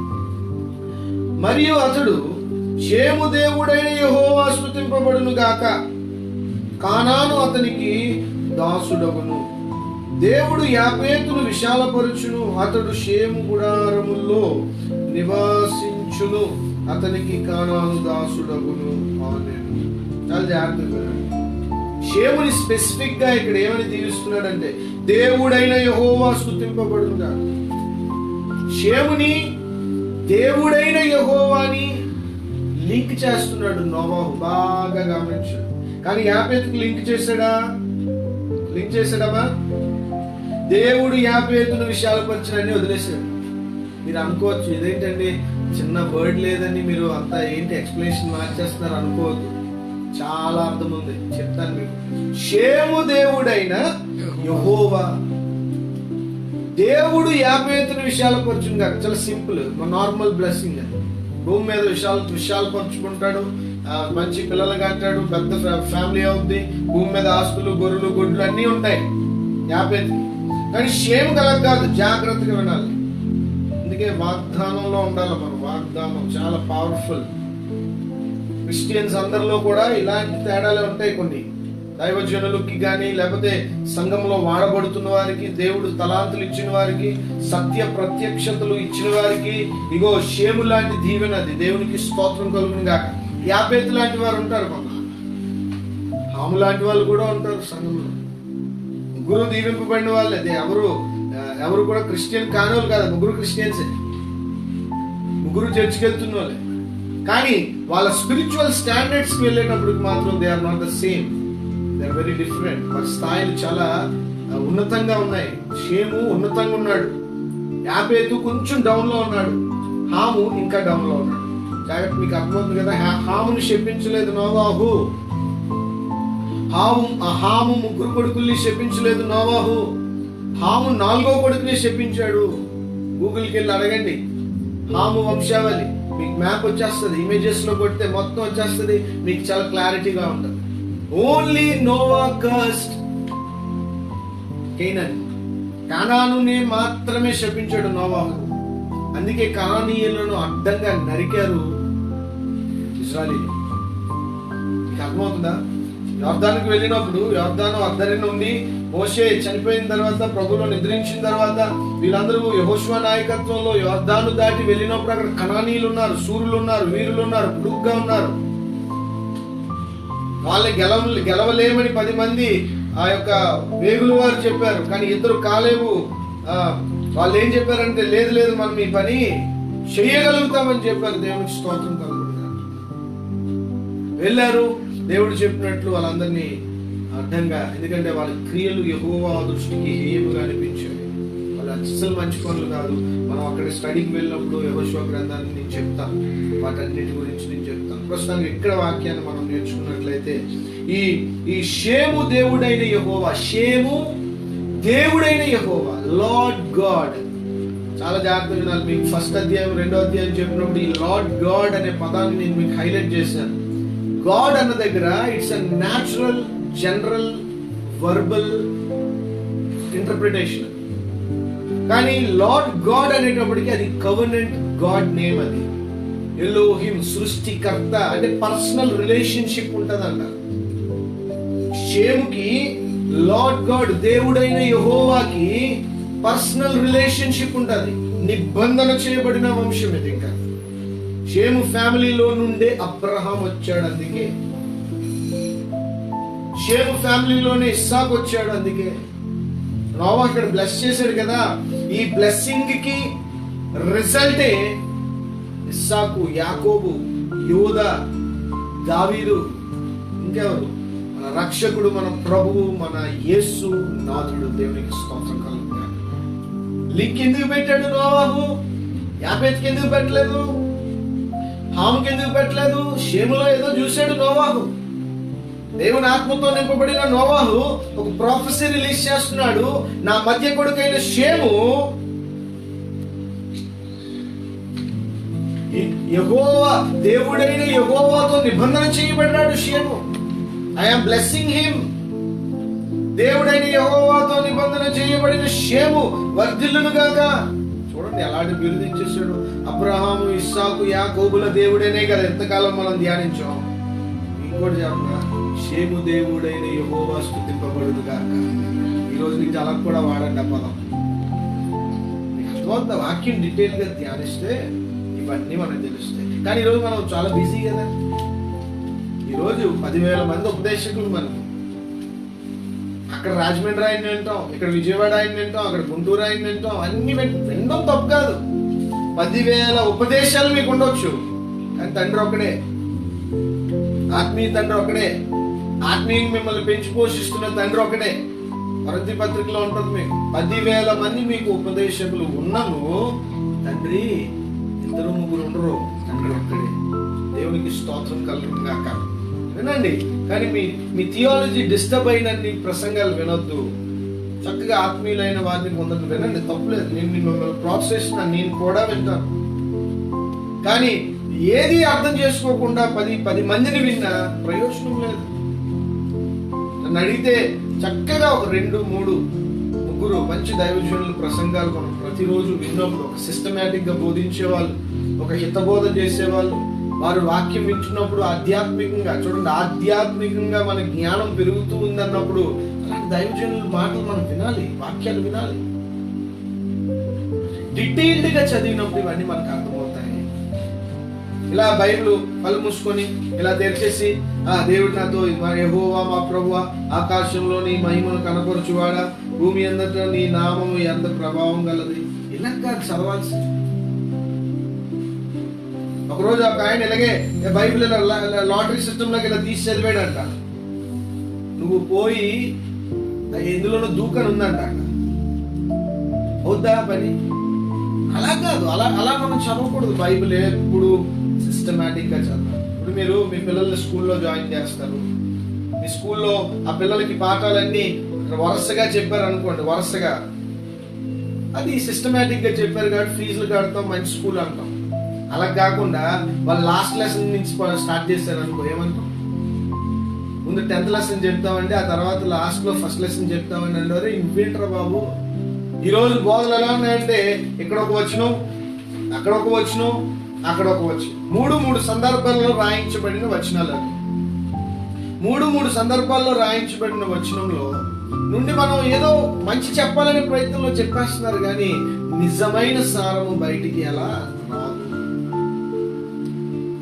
మరియు అతడు షేము దేవుడైన యెహోవా స్తుతింపబడును గాక, కానాను అతనికి దాసుడగును. దేవుడు యాపేతును విశాలపరుచును, అతడు షేము గుడారముల్లో నివాసించును, అతనికి కానాను దాసుడగును. చాలా జాగ్రత్తగా షేముని స్పెసిఫిక్ గా ఇక్కడ ఏమని దీవిస్తున్నాడంటే, దేవుడైన యెహోవా స్తుతింపబడును గాక. షేముని దేవుడైన యెహోవాని లింక్ చేస్తున్నాడు నోవాహు, బాగా గమనించాడు. కానీ యాపేతుకు లింక్ చేశాడమ్మా? దేవుడు యాపేతును విశాలపరచడాన్ని వదిలేశాడు. మీరు అనుకోవచ్చు, ఇదేంటండి చిన్న వర్డ్ లేదని మీరు అంతా ఏంటి ఎక్స్ప్లెనేషన్ మార్చేస్తున్నారు అనుకోవద్దు. చాలా అర్థం ఉంది, చెప్తాను మీకు. షేము దేవుడైన యెహోవా దేవుడు యాబేతుని విషయాలు పరచును గాక. చాలా సింపుల్, నార్మల్ బ్లెస్సింగ్. భూమి మీద విషయాలు పంచుకుంటాడు, మంచి పిల్లలు కంటాడు, పెద్ద ఫ్యామిలీ అవుద్ది, భూమి మీద ఆస్తులు, గొర్రెలు, గొడ్లు అన్నీ ఉంటాయి యాబేతుని. కానీ షేము కలగ కాదు, జాగ్రత్తగా వినాలి. అందుకే వాగ్దానంలో ఉండాలి మనం. వాగ్దానం చాలా పవర్ఫుల్. క్రిస్టియన్స్ అందరిలో కూడా ఇలాంటి తేడాలే ఉంటాయి. కొన్ని దైవజనులకి కానీ, లేకపోతే సంఘంలో వాడబడుతున్న వారికి, దేవుడు తలాంతులు ఇచ్చిన వారికి, సత్య ప్రత్యక్షతలు ఇచ్చిన వారికి ఇగో షేము లాంటి దీవెన, అది దేవునికి స్తోత్రం కలుగును గాక. యాబేతు లాంటి వారు ఉంటారు, కొంత హాము లాంటి వాళ్ళు కూడా ఉంటారు సంఘంలో. ముగ్గురు దీవింపబడిన వాళ్ళే. ఎవరు కూడా క్రిస్టియన్ కానోళ్ళు కాదు, ముగ్గురు క్రిస్టియన్సే, ముగ్గురు చర్చికి వెళ్తున్న వాళ్ళే. కానీ వాళ్ళ స్పిరిచువల్ స్టాండర్డ్స్ కి వెళ్ళేటప్పటికి మాత్రం they are not the same, they are very different. వాళ్ళ స్థాయిలు చాలా ఉన్నతంగా ఉన్నాయి. షేము ఉన్నతంగా ఉన్నాడు, యాబేతు కొంచెం డౌన్ లో ఉన్నాడు, హాము ఇంకా డౌన్ లో ఉన్నాడు. జాగ్రత్త, మీకు అర్థమవుతుంది కదా. హాముని శపించలేదు నోవాహు. హాము ముగ్గురు కొడుకుల్ని శపించలేదు నోవాహు. హాము 4వ కొడుకుని శపించాడు. గూగుల్కి వెళ్ళి అడగండి, హాము వంశావళి, మీకు మ్యాప్ వచ్చేస్తుంది, ఇమేజెస్ లో కొడితే మొత్తం వచ్చేస్తుంది, మీకు చాలా క్లారిటీగా ఉంటుంది. ఓన్లీ నోవా కర్స్డ్ కేనాన్, కానానుని మాత్రమే శపించాడు నోవాహు. అందుకే కానానీయులను అడ్డంగా నరికారు ఇశ్రాయేలీయులు. మీకు అర్థమవుతుందా? యోర్దానుకు వెళ్ళినప్పుడు, యోర్దాను అద్దరిన ఉండి మోషే చనిపోయిన తర్వాత, ప్రభువులో నిద్రించిన తర్వాత, వీళ్ళందరూ యెహోషువ నాయకత్వంలో యోర్దాను దాటి వెళ్ళినప్పుడు అక్కడ కనానీయులు ఉన్నారు, సూరులు ఉన్నారు, వీరులు ఉన్నారు, పొడుగ్గా ఉన్నారు. వాళ్ళని గెలవలేమని 10 మంది ఆ యొక్క వేగులు వారు చెప్పారు. కానీ ఇద్దరు కాలేవు. వాళ్ళు ఏం చెప్పారంటే, లేదు మనం ఈ పని చేయగలుగుతామని చెప్పారు. దేవునికి స్తోత్రం కలుగుతున్నారు. వెళ్ళారు, దేవుడు చెప్పినట్లు వాళ్ళందరినీ అడ్డంగా, ఎందుకంటే వాళ్ళ క్రియలు యెహోవా దృష్టికి హేయముగా అనిపించాయి. వాళ్ళు అస్సలు మంచి పనులు కాదు. మనం అక్కడ స్టడీకి వెళ్ళినప్పుడు యెహోషువ గ్రంథాన్ని నేను చెప్తాను, వాటన్నిటి గురించి నేను చెప్తాను. ప్రస్తుతానికి ఇక్కడ వాక్యాన్ని మనం నేర్చుకున్నట్లయితే, ఈ షేము దేవుడైన యెహోవా, షేము దేవుడైన యెహోవా, లార్డ్ గాడ్. చాలా జాగ్రత్తగా వినాలి. మీకు 1వ అధ్యాయం 2వ అధ్యాయం చెప్పినప్పుడు ఈ లార్డ్ గాడ్ అనే పదాన్ని నేను మీకు హైలైట్ చేశాను. గాడ్ అన్న దగ్గర it's a natural, general, verbal interpretation. కానీ లార్డ్ గాడ్ అనేటప్పటికి అది కవర్నెంట్ గాడ్ నేమ్. అది ఎలోహిం, సృష్టికర్త, అంటే పర్సనల్ రిలేషన్షిప్ ఉంటదంట. షేముకి లార్డ్ గాడ్, దేవుడైన యెహోవాకి పర్సనల్ రిలేషన్షిప్ ఉంటది. నిబంధన చేయబడిన వంశం ఇది. ఇంకా షేము ఫ్యామిలీలో నుండే అబ్రహాం వచ్చాడు. అందుకే షేము ఫ్యామిలీలోనే ఇస్సాకు వచ్చాడు. అందుకే నోవా అక్కడ బ్లెస్ చేశాడు కదా. ఈ బ్లెస్సింగ్ కి రిజల్టే ఇస్సాకు, యాకోబు, యోదా, దావీదు, ఇంకెవరు? మన రక్షకుడు, మన ప్రభువు, మన యేసు నాథుడు. దేవునికి స్తోత్రం కలుగుతుంది. లింక్ ఎందుకు పెట్టాడు నోవాహు? యాబేతుకి ఎందుకు పెట్టలేదు? హాముకి ఎందుకు పెట్టలేదు? షేములో ఏదో చూశాడు నోవాహు. దేవుని ఆత్మతో నింపబడిన నోవాహు ఒక ప్రొఫెసీ రిలీజ్ చేస్తున్నాడు. నా మధ్య కొడుకైన షేము యెహోవా, దేవుడైన యెహోవాతో నిబంధన చేయబడ్డాడు. షేము, ఐఎమ్ బ్లెస్సింగ్ హిమ్. దేవుడైన యెహోవాతో నిబంధన చేయబడిన షేము వర్ధిల్లును గాక. చూడండి ఎలాంటి బిరుదించేశాడు. అబ్రహాము, ఇస్సాకు, యాకోబుల దేవుడేనే కదా ఎంతకాలం మనం ధ్యానించాం. ఇంకోటి చెప్పగా, షేము దేవుడైన యెహోవా స్తుతింపబడును గాక. ఈరోజు నుంచి అలా కూడా వాడండి ఆ పదం. అర్థమవుతుంది. వాక్యం డీటెయిల్ గా ధ్యానిస్తే ఇవన్నీ మనకు తెలుస్తాయి. కానీ ఈరోజు మనం చాలా బిజీ కదా. ఈరోజు 10,000 మంది ఉపదేశకులు మనకు. అక్కడ రాజమండ్రి ఆయన వింటాం, ఇక్కడ విజయవాడ ఆయన వింటాం, అక్కడ గుంటూరు ఆయన వింటాం. అన్ని వినడం తప్పు కాదు. 10,000 ఉపదేశాలు మీకు ఉండొచ్చు, కానీ తండ్రి ఒకడే, ఆత్మీయ తండ్రి ఒకడే, ఆత్మీయంగా మిమ్మల్ని పెంచి పోషిస్తున్న తండ్రి ఒకడే. కొరింథీ పత్రికలో ఉంటుంది మీకు 10,000 మంది మీకు ఉపదేశకులు ఉన్నను తండ్రి 2-3 ఉండరు, తండ్రి ఒక్కడే. దేవునికి స్తోత్రం కలుగును గాక. వినండి, కానీ మీ థియాలజీ డిస్టర్బ్ అయినన్ని ప్రసంగాలు వినొద్దు. చక్కగా ఆత్మీయులైన వారిని పొందండి, వినండి, తప్పులేదు. నేను మిమ్మల్ని ప్రోత్సహిస్తున్నాను, నేను కూడా వింటాను. కానీ ఏది అర్థం చేసుకోకుండా 10 మందిని విన్నా ప్రయోజనం లేదు. నన్ను అడిగితే చక్కగా ఒక 2, 3, 3 మంచి దైవజనుల ప్రసంగాలు మనం ప్రతిరోజు విన్నప్పుడు, ఒక సిస్టమేటిక్ గా బోధించేవాళ్ళు, ఒక హితబోధ చేసేవాళ్ళు, వారు వాక్యం వింటున్నప్పుడు ఆధ్యాత్మికంగా చూడండి, ఆధ్యాత్మికంగా మన జ్ఞానం పెరుగుతూ ఉందన్నప్పుడు అలాంటి దైవజనుల మాటలు మనం వినాలి, వాక్యాలు వినాలి. డీటెయిల్డ్ గా చదివినప్పుడు ఇవన్నీ మనకు అర్థమవుతాయి. ఇలా బైబిల్ కళ్ళు మూసుకొని ఇలా తెరిచేసి, దేవుడు నాతో, యెహోవా మా ప్రభువా, ఆకాశంలో నీ మహిమను కనపరచువాడా, భూమి అందట నీ నామము ఎంత ప్రభావం గలది, ఇలా కాదు చదవాల్సి. ఒకరోజు ఒక ఆయన ఇలాగే బైబిల్ లాటరీ సిస్టమ్ లోకి ఇలా తీసి చదివాడంట. నువ్వు పోయి ఎందులోనూ దూకని ఉందంట. అవుద్దా పని? అలా కాదు, అలా మనం చదవకూడదు. బైబిల్ ఎప్పుడు సిస్టమేటిక్ గా చదవాలి. ఇప్పుడు మీరు మీ పిల్లల్ని స్కూల్లో జాయిన్ చేస్తారు, మీ స్కూల్లో ఆ పిల్లలకి పాఠాలన్నీ వరుసగా చెప్పారు అనుకోండి, వరుసగా అది సిస్టమేటిక్ గా చెప్పారు కాబట్టి ఫీజులు కడతాం, మంచి స్కూల్ అంటాం. అలా కాకుండా వాళ్ళు లాస్ట్ లెసన్ నుంచి స్టార్ట్ చేస్తారు అనుకో, ఏమంటాం? ముందు 10th లెసన్ చెప్తామండి, ఆ తర్వాత లాస్ట్ లో ఫస్ట్ లెసన్ చెప్తామండి అంటే, ఇంకేంట్రా బాబు, ఈ రోజు బోధనలు ఎలా ఉన్నాయంటే ఇక్కడ ఒక వచనం, అక్కడ ఒక వచనం, అక్కడ ఒక వచనం, 3 సందర్భాల్లో రాయించబడిన వచనాలు అవి. 3 సందర్భాల్లో రాయించబడిన వచనంలో నుండి మనం ఏదో మంచి చెప్పాలనే ప్రయత్నంలో చెప్పేస్తున్నారు, కానీ నిజమైన సారము బయటికి ఎలా రాదు.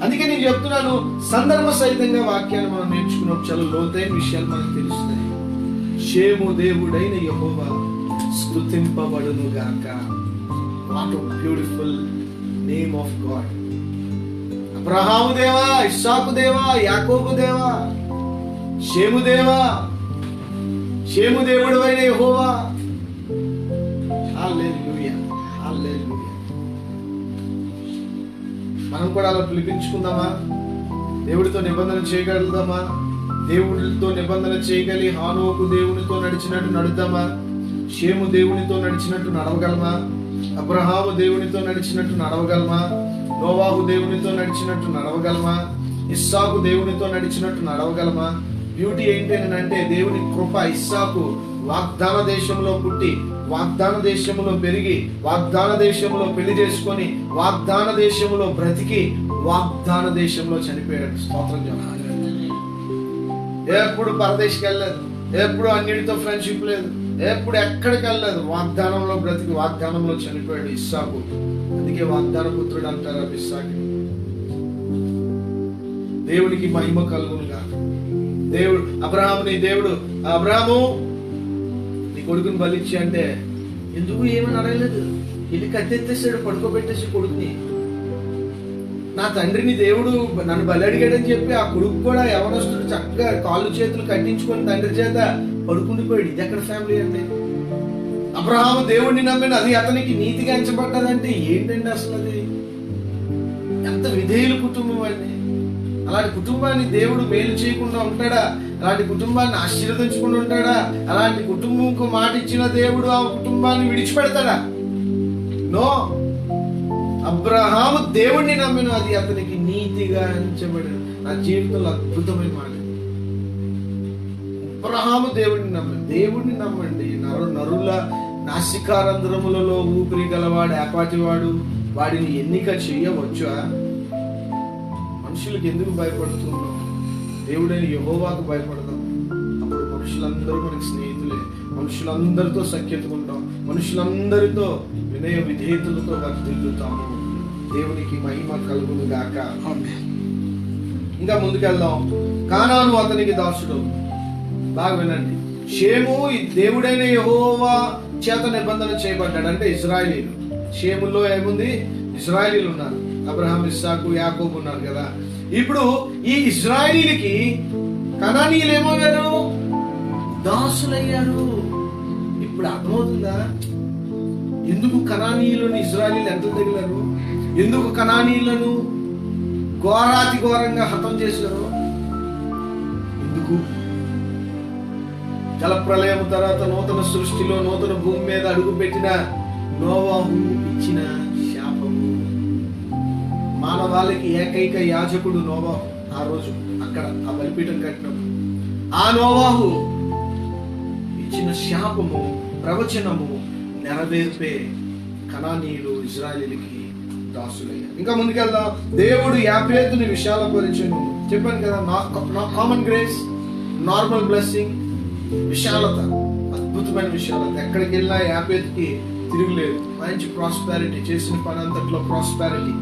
అందుకే నేను చెప్తున్నాను, సందర్భ సహితంగా వాక్యాన్ని మనం నేర్చుకున్నప్పుడు చాలా లోతైన విషయాలు మనకు తెలుస్తాయి. షేము దేవుడైన యెహోవా స్తుతింపబడును గాక. What a beautiful name of God. Abraham దేవా, ఇస్సాకు దేవా, యాకోబు దేవా, షేము దేవా, షేము దేవుడైన యెహోవా. హల్లెలూయా, హల్లెలూయా. మనం కూడా అలా పిలిపించుకుందామా? దేవుడితో నిబంధన చేయగలుగుదామా? దేవుడితో నిబంధన చేయగలి హానోకు దేవునితో నడిచినట్టు నడుద్దామా? షేము దేవునితో నడిచినట్టు నడవగలమా? అబ్రహాము దేవునితో నడిచినట్టు నడవగలమా? నోవాహు దేవునితో నడిచినట్టు నడవగలమా? ఇస్సాకు దేవునితో నడిచినట్టు నడవగలమా? బ్యూటీ ఏంటంటే దేవుని కృప. ఇస్సాకు వాగ్దాన దేశంలో పుట్టి, వాగ్దాన దేశంలో పెరిగి, వాగ్దాన దేశంలో పెళ్లి చేసుకొని, వాగ్దాన దేశంలో బ్రతికి, వాగ్దాన దేశంలో చనిపోయాడు. స్తోత్రం చెప్పాలి. ఎప్పుడు పరదేశికి వెళ్ళలేదు, ఎప్పుడు అన్నిటితో ఫ్రెండ్షిప్ లేదు, ఎప్పుడు ఎక్కడికి వెళ్ళలేదు. వాగ్దానంలో బ్రతికి వాగ్దానంలో చనిపోయాడు ఇస్సాకు. అందుకే వాగ్దాన పుత్రుడు అంటారు ఇస్సాకు. దేవునికి మహిమ కలుగునుగా. దేవుడు అబ్రహాముని, దేవుడు అబ్రహాము నీ కొడుకుని బలిచ్చి అంటే ఎందుకు ఏమని అడగలేదు. ఇల్లు కత్తెత్తేసాడు, పడుకోబెట్టేసి కొడుకుని. నా తండ్రిని దేవుడు నన్ను బలి అడిగాడని చెప్పి ఆ కొడుకు కూడా ఎవరొస్తాడు చక్కగా కాళ్ళు చేతులు కట్టించుకొని తండ్రి చేత పడుకుండిపోయాడు. ఇది ఎక్కడ ఫ్యామిలీ అండి? అబ్రహాము దేవుడిని నమ్మిన అది అతనికి నీతిగా ఎంచబడ్డదంటే ఏంటండి అసలు? అది ఎంత విధేయుల కుటుంబం అండి. అలాంటి కుటుంబాన్ని దేవుడు మేలు చేయకుండా ఉంటాడా? అలాంటి కుటుంబాన్ని ఆశీర్వదించకుండా ఉంటాడా? అలాంటి కుటుంబంకు మాట ఇచ్చిన దేవుడు ఆ కుటుంబాన్ని విడిచిపెడతాడా? నో. అబ్రహాము దేవుడిని నమ్మిన అది అతనికి నీతిగా ఎంచబడింది. నా జీవితంలో అద్భుతమైన మాట. అబ్రహాము దేవుడిని నమ్మండి. నరుల నాసికారంధ్రములలో ఊపిరి గలవాడు ఏపాటివాడు, వాడిని ఎన్నిక చేయవచ్చా? మనుషులకు ఎందుకు భయపడుతున్నాం? దేవుడైన యెహోవాకు భయపడదాం. అప్పుడు మనుషులందరూ మనకి స్నేహితులే, మనుషులందరితో సఖ్యత ఉంటాం, మనుషులందరితో వినయ విధేయతలతో వర్ధిల్లుతాము. దేవునికి మహిమ కలుగును గాక. ఇంకా ముందుకెళ్దాం. కానాను అతనికి దాసుడు. బాగా వినండి. షేము దేవుడైన యెహోవా చేత నిబంధన చేయబడ్డాడు. అంటే ఇశ్రాయేలీలు. షేములో ఏముంది? ఇశ్రాయేలీలు ఉన్నారు. అబ్రహాం, ఇస్సాకు, యాకోబు ఉన్నారు కదా. ఇప్పుడు ఈ ఇశ్రాయేలీలకి కనానీయులు ఏమయ్యారు? దాసులయ్యారు. ఇప్పుడు అర్థమవుతుందా ఎందుకు కనానీయులను ఇశ్రాయేలీలు ఎంత తగిలారు? ఎందుకు కనానీయులను ఘోరాతి ఘోరంగా హతం చేశారు? ఎందుకు? జలప్రలయం తర్వాత నూతన సృష్టిలో నూతన భూమి మీద అడుగుపెట్టిన నోవాహు ఇచ్చిన శాపము. మానవాళికి ఏకైక యాజకుడు నోవాహు. ఆ రోజు అక్కడ ఆ బలిపీఠం కట్టినప్పుడు ఆ నోవాహు ఇచ్చిన శాపము, ప్రవచనము నెరవేర్పే కనానీయులు ఇజ్రాయేలుకి దాసులయ్యారు. ఇంకా ముందుకెళ్దాం. దేవుడు యాపేతుని విశాలపరిచెను. చెప్పాను కదా, కామన్ గ్రేస్, నార్మల్ బ్లెస్సింగ్, విశాలత, అద్భుతమైన విశాలత. ఎక్కడికి వెళ్ళినా యాపేతుకి తిరుగులేదు. మంచి ప్రాస్పారిటీ, చేసిన పని అంతట్లో ప్రాస్పారిటీ.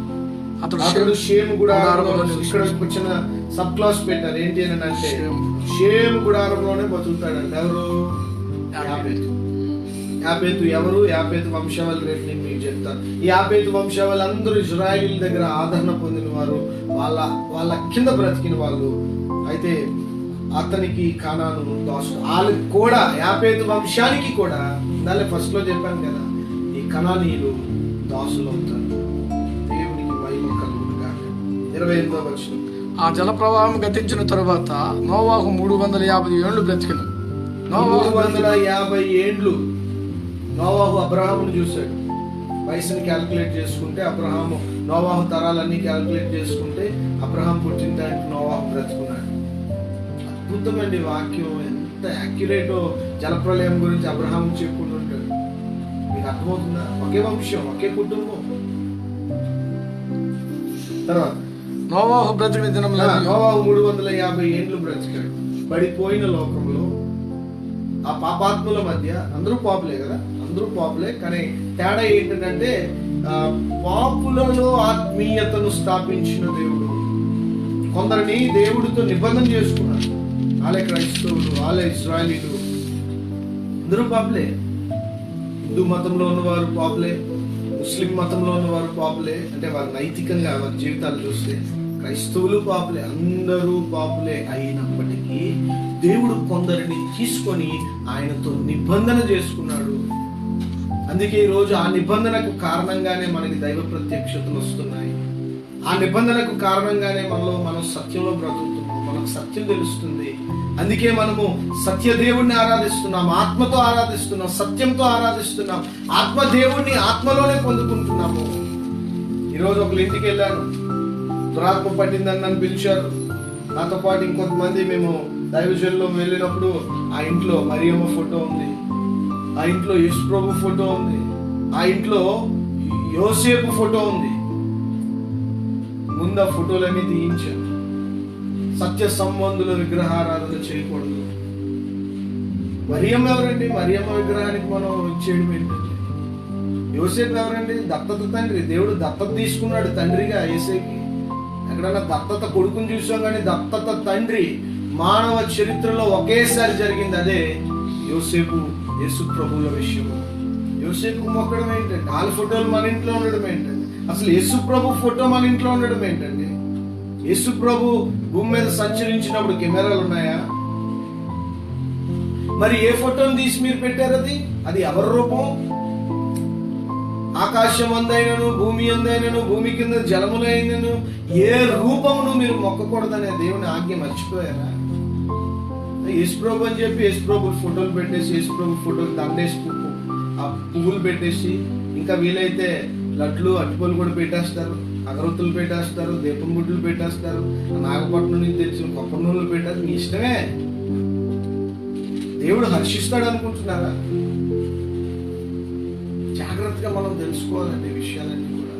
అతడు షేము గుడారంలో, ఇక్కడ వచ్చిన సబ్ క్లాస్ పెట్టారు. ఏంటి అని అంటే షేము గుడారంలోనే బతుకుతాడంట. ఎవరు? యాపేతు. యాపేతు ఎవరు? యాపేతు వంశావళి రేపు నేను మీకు చెప్తాను. ఈ యాపేతు వంశావళి అందరూ ఇజ్రాయేల్ దగ్గర ఆదరణ పొందిన వారు, వాళ్ళ కింద బ్రతికిన వాళ్ళు. అయితే అతనికి కానాను దాసుడు. వాళ్ళకి కూడా, యాపేతు వంశానికి కూడా, దాన్ని ఫస్ట్ లో చెప్పాను కదా, ఈ కనానీయులు దాసులు అవుతారు. దేవునికి మహిమ కలుగును గాక. 28వ వచనం. ఆ జల ప్రవాహం గతించిన తరువాత నోవాహు 350 ఏళ్లు బ్రతికెను. 350 ఏండ్లు నోవాహు అబ్రహామును చూశాడు. వయసుని క్యాల్కులేట్ చేసుకుంటే అబ్రహాము, నోవాహు తరాలన్నీ క్యాల్కులేట్ చేసుకుంటే అబ్రహాం పుట్టిన టైంకి నోవాహు బ్రతుకున్నాడు. అద్భుతమండి వాక్యం, ఎంత యాక్యురేటో. జలప్రలయం గురించి అబ్రహాం చెప్పుకుంటుంటాడు. మీకు అర్థమవుతుందా? ఒకే వంశం, ఒకే కుటుంబం. తర్వాత నోవాహు బ్రతికిన దినంలో నోవాహు 350 ఏండ్లు బ్రతికాడు. పడిపోయిన లోకంలో ఆ పాపాత్ముల మధ్య, అందరూ పాపులే కదా, అందరూ పాపులే, కానీ తేడా ఏంటంటే పాపులలో ఆత్మీయతను స్థాపించిన దేవుడు. కొందరిని దేవుడితో నిబంధన చేసుకున్నాడు. వాళ్ళే క్రైస్తవులు, వాళ్ళే ఇజ్రాయేలీలు, అందరూ పాపులే. హిందూ మతంలో ఉన్నవారు పాపులే, ముస్లిం మతంలో ఉన్నవారు పాపులే. అంటే వారు నైతికంగా వారి జీవితాలు చూస్తే క్రైస్తవులు పాపులే, అందరూ పాపులే. అయినప్పటికీ దేవుడు కొందరిని తీసుకొని ఆయనతో నిబంధన చేసుకున్నాడు. అందుకే ఈరోజు ఆ నిబంధనకు కారణంగానే మనకి దైవ ప్రత్యక్షతలు వస్తున్నాయి. ఆ నిబంధనకు కారణంగానే మనం సత్యంలో బ్రతుకుతున్నాం, మనకు సత్యం తెలుస్తుంది. అందుకే మనము సత్యదేవుణ్ణి ఆరాధిస్తున్నాం, ఆత్మతో ఆరాధిస్తున్నాం, సత్యంతో ఆరాధిస్తున్నాం. ఆత్మదేవుణ్ణి ఆత్మలోనే పొందుకుంటున్నాము. ఈరోజు ఒకళ్ళ ఇంటికి వెళ్ళాను, దురాత్మ పట్టిందని నన్ను పిలిచారు. నాతో పాటు ఇంకొంతమంది మేము దైవజనుల్లో వెళ్ళినప్పుడు ఆ ఇంట్లో మరియమ్మ ఫోటో ఉంది, ఆ ఇంట్లో యేసుప్రభు ఫోటో ఉంది, ఆ ఇంట్లో యోసేపు ఫోటో ఉంది. ముందు ఆ ఫోటోలన్నీ తీయించాను. సత్య సంబంధుల విగ్రహారాధన చేయకూడదు. మరియమ్మ ఎవరండి? మరియమ్మ విగ్రహానికి మనం ఇచ్చేయడం ఏంటండి? యోసేపు ఎవరండి? దత్తత తండ్రి. దేవుడు దత్తత తీసుకున్నాడు తండ్రిగా యేసేకి. ఎక్కడన్నా దత్తత కొడుకుని చూసాం, కానీ దత్తత తండ్రి మానవ చరిత్రలో ఒకేసారి జరిగింది. అదే యోసేపు యేసు ప్రభువుల విషయము. యోసేపు మొక్కడం ఏంటండి? వాళ్ళ ఫోటోలు మన ఇంట్లో ఉండడం ఏంటండి? అసలు యేసు ప్రభు ఫోటో మన ఇంట్లో ఉండడం ఏంటండి? యేసు ప్రభు భూమి మీద సంచరించినప్పుడు కెమెరాలు ఉన్నాయా? మరి ఏ ఫోటోని తీసి మీరు పెట్టారు? అది ఎవరి రూపం? ఆకాశం అందైనను, భూమి అందైనను, భూమి కింద జలములైనను ఏ రూపమును మీరు మొక్కకూడదనే దేవుని ఆజ్ఞ మర్చిపోయారా? యేసుప్రభు అని చెప్పి యేసుప్రభు ఫోటోలు పెట్టేసి, యేసుప్రభు ఫోటోలు దండేసి ఆ పువ్వులు పెట్టేసి, ఇంకా వీలైతే లడ్లు అట్టుపళ్ళు కూడా పెట్టేస్తారు, అగరొత్తులు పెట్టేస్తారు, దీపం గుడ్లు పెట్టేస్తారు, నాగపట్నం నుంచి తెచ్చిన కొబ్బరి నూనెలు పెట్టారు. మీ ఇష్టమే. దేవుడు హర్షిస్తాడు అనుకుంటున్నారా? జాగ్రత్తగా మనం తెలుసుకోవాలండి విషయాలన్నీ కూడా.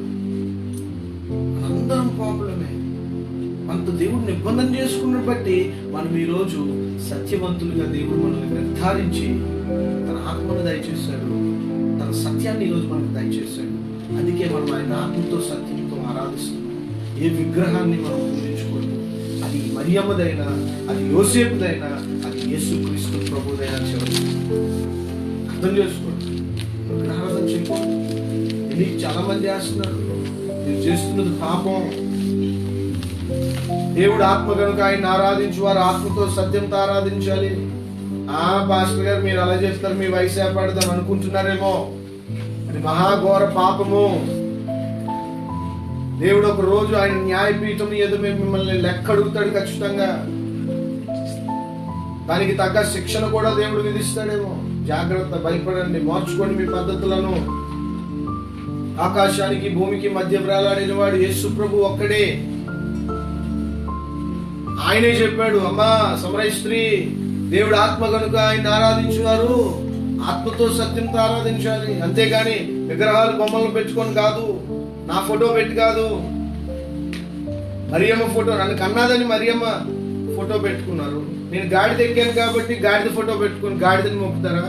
అందరం ప్రాబ్లమే. మనతో దేవుడు నిబంధన చేసుకున్న బట్టి మనం ఈరోజు సత్యవంతులుగా దేవుడు మనల్ని నిర్ధారించి తన ఆత్మను దయచేశాడు, తన సత్యాన్ని ఈరోజు మనకు దయచేశాడు. అందుకే మనం ఆయన ఆత్మతో సత్యంతో ఆరాధిస్తున్నాం. ఏ విగ్రహాన్ని మనం పూజించుకోవద్దు. అది మరియమ్మదైనా, అది యోసేపుదైనా, అది యేసుక్రీస్తు ప్రభుదైనా చివరి అర్థం చేసుకోండి. విగ్రహారాధన చేయకూడదు. ఎందుకు చాలా మంది చేస్తున్నారు? మీరు చేస్తున్నది పాపం. దేవుడు ఆత్మ కనుక ఆయన ఆరాధించు వారు ఆత్మతో సత్యంతో ఆరాధించాలి. పాస్టర్ గారు మీరు అలా చెప్తారు, మీ వయసు ఏర్పడదాం అనుకుంటున్నారేమో. అది మహాఘోర పాపము. దేవుడు ఒక రోజు ఆయన న్యాయపీఠం ఎదురు మిమ్మల్ని లెక్క అడుగుతాడు ఖచ్చితంగా. దానికి తగ్గ శిక్షణ కూడా దేవుడు విధిస్తాడేమో. జాగ్రత్త, భయపడండి, మార్చుకోండి మీ పద్ధతులను. ఆకాశానికి భూమికి మధ్య వేలాడిన వాడు యేసు ప్రభు ఒక్కడే. ఆయనే చెప్పాడు, అమ్మా సమరయ స్త్రీ, దేవుడు ఆత్మ కనుక ఆయన ఆరాధించువారు ఆత్మతో సత్యంతో ఆరాధించాలి. అంతేగాని విగ్రహాలు బొమ్మలను పెట్టుకొని కాదు, నా ఫోటో పెట్టి కాదు. మరియమ్మ ఫోటో, నన్ను కన్నాదని మరియమ్మ ఫోటో పెట్టుకున్నారు. నేను గాడిద ఎక్కాను కాబట్టి గాడిద ఫోటో పెట్టుకుని గాడిదని మొక్కుతారా?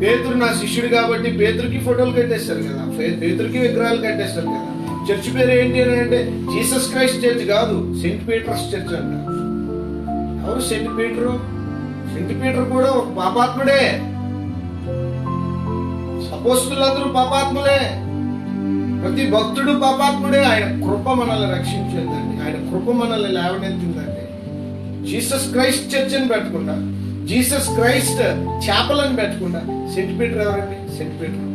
పేతురు నా శిష్యుడు కాబట్టి పేతురుకి ఫోటోలు కట్టేస్తారు కదా, పేతురుకి విగ్రహాలు కట్టేస్తారు కదా. చర్చ్ పేరు ఏంటి అని అంటే జీసస్ క్రైస్ట్ చర్చ్ కాదు, సెయింట్ పీటర్స్ చర్చ్ అంట. ఎవరు సెయింట్ పీటరు? సెయింట్ పీటర్ కూడా ఒక పాపాత్ముడే. అపోస్తలులందరూ పాపాత్ములే, ప్రతి భక్తుడు పాపాత్ముడే. ఆయన కృప మనల్ని రక్షించిందండి, ఆయన కృప మనల్ని లేవనెత్తిందండి. జీసస్ క్రైస్ట్ చర్చ్ అని పెట్టకుండా, జీసస్ క్రైస్ట్ చాపల్ అని పెట్టకుండా సెయింట్ పీటర్ ఎవరండి? Saint Peter.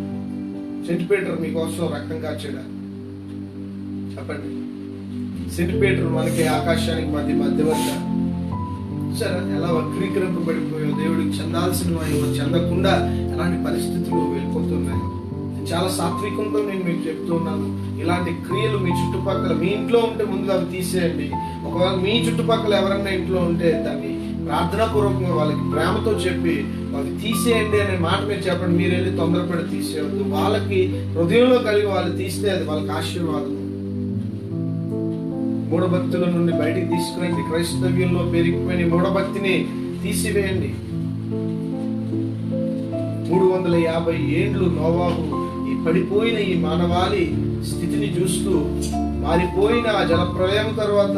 సెయింట్ పీటర్ మీకోసం రక్తం కాచాడా? చెప్పండి. సెయింట్ పీటర్ మనకి ఆకాశానికి మధ్యవర్తి. సరే, ఎలా వక్రీకరింపబడిపోయో, దేవుడికి చెందాల్సినవి చెందకుండా ఎలాంటి పరిస్థితులు వెళ్ళిపోతున్నాయి. చాలా సాత్వికంతో నేను మీకు చెప్తున్నాను, ఇలాంటి క్రియలు మీ చుట్టుపక్కల, మీ ఇంట్లో ఉంటే ముందుగా అవి తీసేయండి. ఒకవేళ మీ చుట్టుపక్కల ఎవరైనా ఇంట్లో ఉంటే దాన్ని ప్రార్థనాపూర్వకంగా వాళ్ళకి ప్రేమతో చెప్పి వాళ్ళకి తీసేయండి అనే మాట మీరు చెప్పండి. మీరు వెళ్ళి తొందరపడి తీసేయవద్దు. వాళ్ళకి హృదయంలో కలిగి వాళ్ళు తీస్తే అది వాళ్ళకి ఆశీర్వాదం. మూఢభక్తుల నుండి బయటికి తీసుకురండి. క్రైస్తవ్యంలో పెరిగిపోయిన మూఢభక్తిని తీసివేయండి. 350 ఏండ్లు నోవాహు ఈ పడిపోయిన ఈ మానవాళి స్థితిని చూస్తూ, మారిపోయిన ఆ జలప్రలయం తర్వాత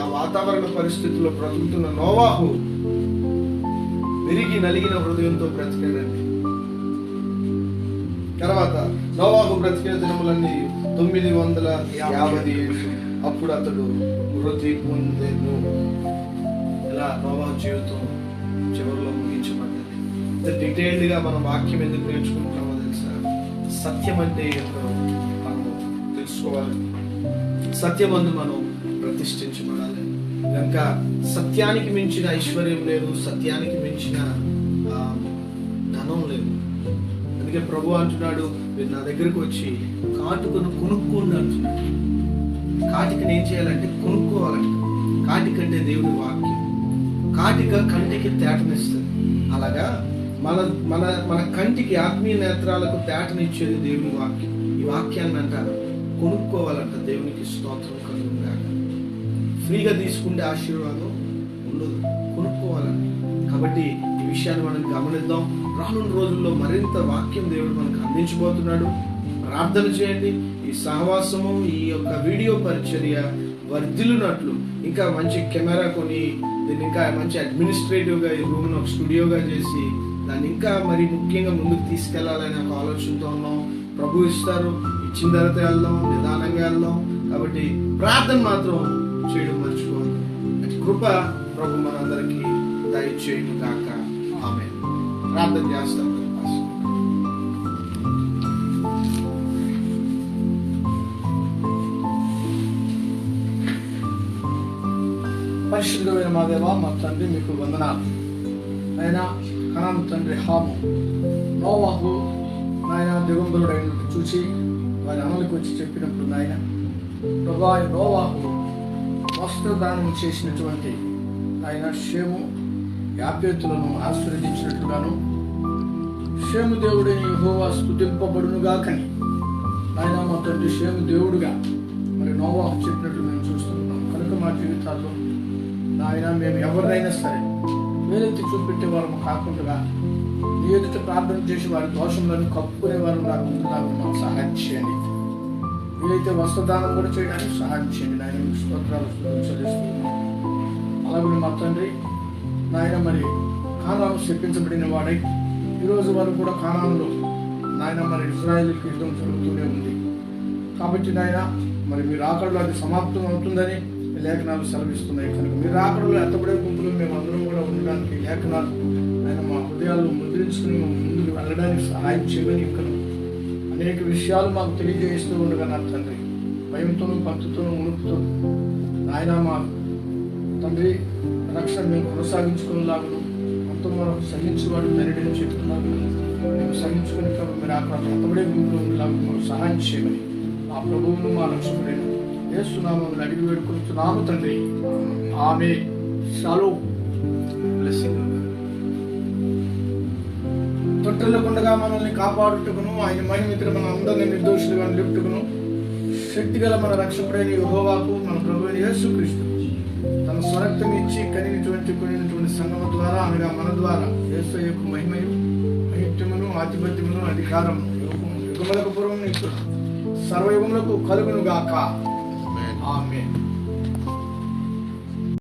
ఆ వాతావరణ పరిస్థితుల్లో బ్రతుకుతున్న నోవాహు విరిగి నలిగిన హృదయంతో బ్రతికాడండి. తర్వాత నోవాహు బ్రతికిన దినములన్నీ 950 ఏళ్ళు. అప్పుడు అతడు మృతి పొందెను. ఇలా నోవాహు జీవితం చివరిలో ముగించబడ్డది. ఇంత డీటెయిల్డ్ గా మనం వాక్యం ఎందుకు నేర్చుకుంటామో తెలుసా? సత్యం అంటే ఏంటో మనం తెలుసుకోవాలి. సత్యమందు మనం ప్రతిష్ఠించబడాలి. కనుక సత్యానికి మించిన ఐశ్వర్యం లేదు, సత్యానికి మించిన ధనం లేదు. అందుకే ప్రభు అంటున్నాడు, మీరు నా దగ్గరకు వచ్చి కాటుకను కొనుక్కోండి అంటున్నాడు. కాటికను ఏం చేయాలంటే కొనుక్కోవాలంట. కాటికంటే దేవుడి వాక్యం. కాటిక కంటికి తేటనిస్తుంది. అలాగా మన మన మన కంటికి, ఆత్మీయ నేత్రాలకు తేటనిచ్చేది దేవుడి వాక్యం. ఈ వాక్యాన్ని అంటారు కొనుక్కోవాలంట. దేవునికి స్తోత్రం కలుగుగాక. ఫ్రీగా తీసుకుంటే ఆశీర్వాదం ఉండదు, కొనుక్కోవాలంట. కాబట్టి ఈ విషయాన్ని మనం గమనిద్దాం. రానున్న రోజుల్లో మరింత వాక్యం దేవుడు మనకు అందించబోతున్నాడు. ప్రార్థన చేయండి. ఈ సహవాసము, ఈ యొక్క వీడియో పరిచర్య వర్ధిల్లునట్లు ఇంకా మంచి కెమెరా కొని దీన్ని ఇంకా మంచి అడ్మినిస్ట్రేటివ్గా ఈ రూమ్ను ఒక స్టూడియోగా చేసి దాన్ని ఇంకా మరి ముఖ్యంగా ముందుకు తీసుకెళ్లాలనే ఒక ఆలోచనతో ఉన్నాం. ప్రభు ఇస్తారు, ఇచ్చిన తర్వాత వెళ్దాం, నిదానంగా వెళ్దాం. కాబట్టి ప్రార్థన మాత్రం చేయడం మర్చిపోవద్దు. అటు కృప ప్రభు మనందరికీ దయచేయును గాక. ఆమేన్. ప్రార్థన చేస్తాం. పరిశుద్ధమైన మా దేవ, మా తండ్రి, మీకు వందనాలు. ఆయన కనాను తండ్రి హాము నోవాహు నాయన దిగంబరుడు అయినట్టు చూసి వారి అమలుకి వచ్చి చెప్పినప్పుడు నాయన ప్రభా, నోవాహు వస్త్రదానం చేసినటువంటి ఆయన షేము యాపేతులను ఆశీర్వదించినట్లుగాను, షేము దేవుడిని యెహోవా స్తుతింపబడునుగాకని ఆయన మా తండ్రి షేము దేవుడుగా మరి నోవాహు చెప్పినట్లు మేము చూస్తున్నాం. కనుక మా జీవితాల్లో నాయన మేము ఎవరినైనా సరే వేలెత్తి చూపెట్టే వారు కాకుండా నీ ఎదుట ప్రార్థన చేసి వారి దోషంలను కప్పుకునే వారు నాకు మాకు సహాయం చేయండి. వీలైతే వస్త్రదానం కూడా చేయడానికి సహాయం చేయండి. నాయన స్తోత్రాలు చెల్లిస్తున్నాం. అలాగే మా తండ్రి నాయన మరి కానాను చెప్పించబడిన వాడై ఈరోజు వరకు కూడా కానానులో నాయన మరి ఇజ్రాయేలుకి యుద్ధం జరుగుతూనే ఉంది. కాబట్టి నాయన మరి మీరు ఆకలిలో అది సమాప్తం అవుతుందని లేఖనాలు సెలవిస్తున్నాయి. కనుక మీరు ఆకలిలో ఎత్తబడే గుంపులో మేము అందరం కూడా ఉండడానికి లేఖనాలు ఆయన మా హృదయాల్లో ముద్రించుకుని ముందుకు వెళ్ళడానికి సహాయం చేయమని ఇంకా అనేక విషయాలు మాకు తెలియజేస్తూ ఉండగా నా తండ్రి భయంతోనూ భక్తితోనూ ఉణుకుతో నాయన మా తండ్రి రక్షణ మేము కొనసాగించుకునేలాగా అంత మనకు సహించేవాడు తండ్రి అని చెప్తున్నాను. మేము సహించుకునే ప్రభు మీరు అక్కడ అంతబడే గుంపులో ఉండేలాగా మాకు సహాయం చేయమని మా ప్రభువును మా రక్షకుడైన యేసునామములో అడిగి వేడుకుంటున్నాము తండ్రి. ఆమె షాలో బ్లెస్సింగ్. తొట్టెళ్ళకుండగా మనల్ని కాపాడుటకును ఆయన మహిమిత్ర మన అందరినీ నిర్దోషులుగా నిలుపుటకును శక్తిగల మన రక్షకుడైన యెహోవాకు మన ప్రభువైన యేసుక్రీస్తు తన స్వరక్తం ఇచ్చి కనినటువంటి కొనినటువంటి సంగమ ద్వారా అనగా మన ద్వారా యేసు యొక్క మహిమయు మహిత్యమును ఆధిపత్యమును అధికారము యుగములకు పూర్వం సర్వయుగములకు కలుగును గాక. ఆమేన్.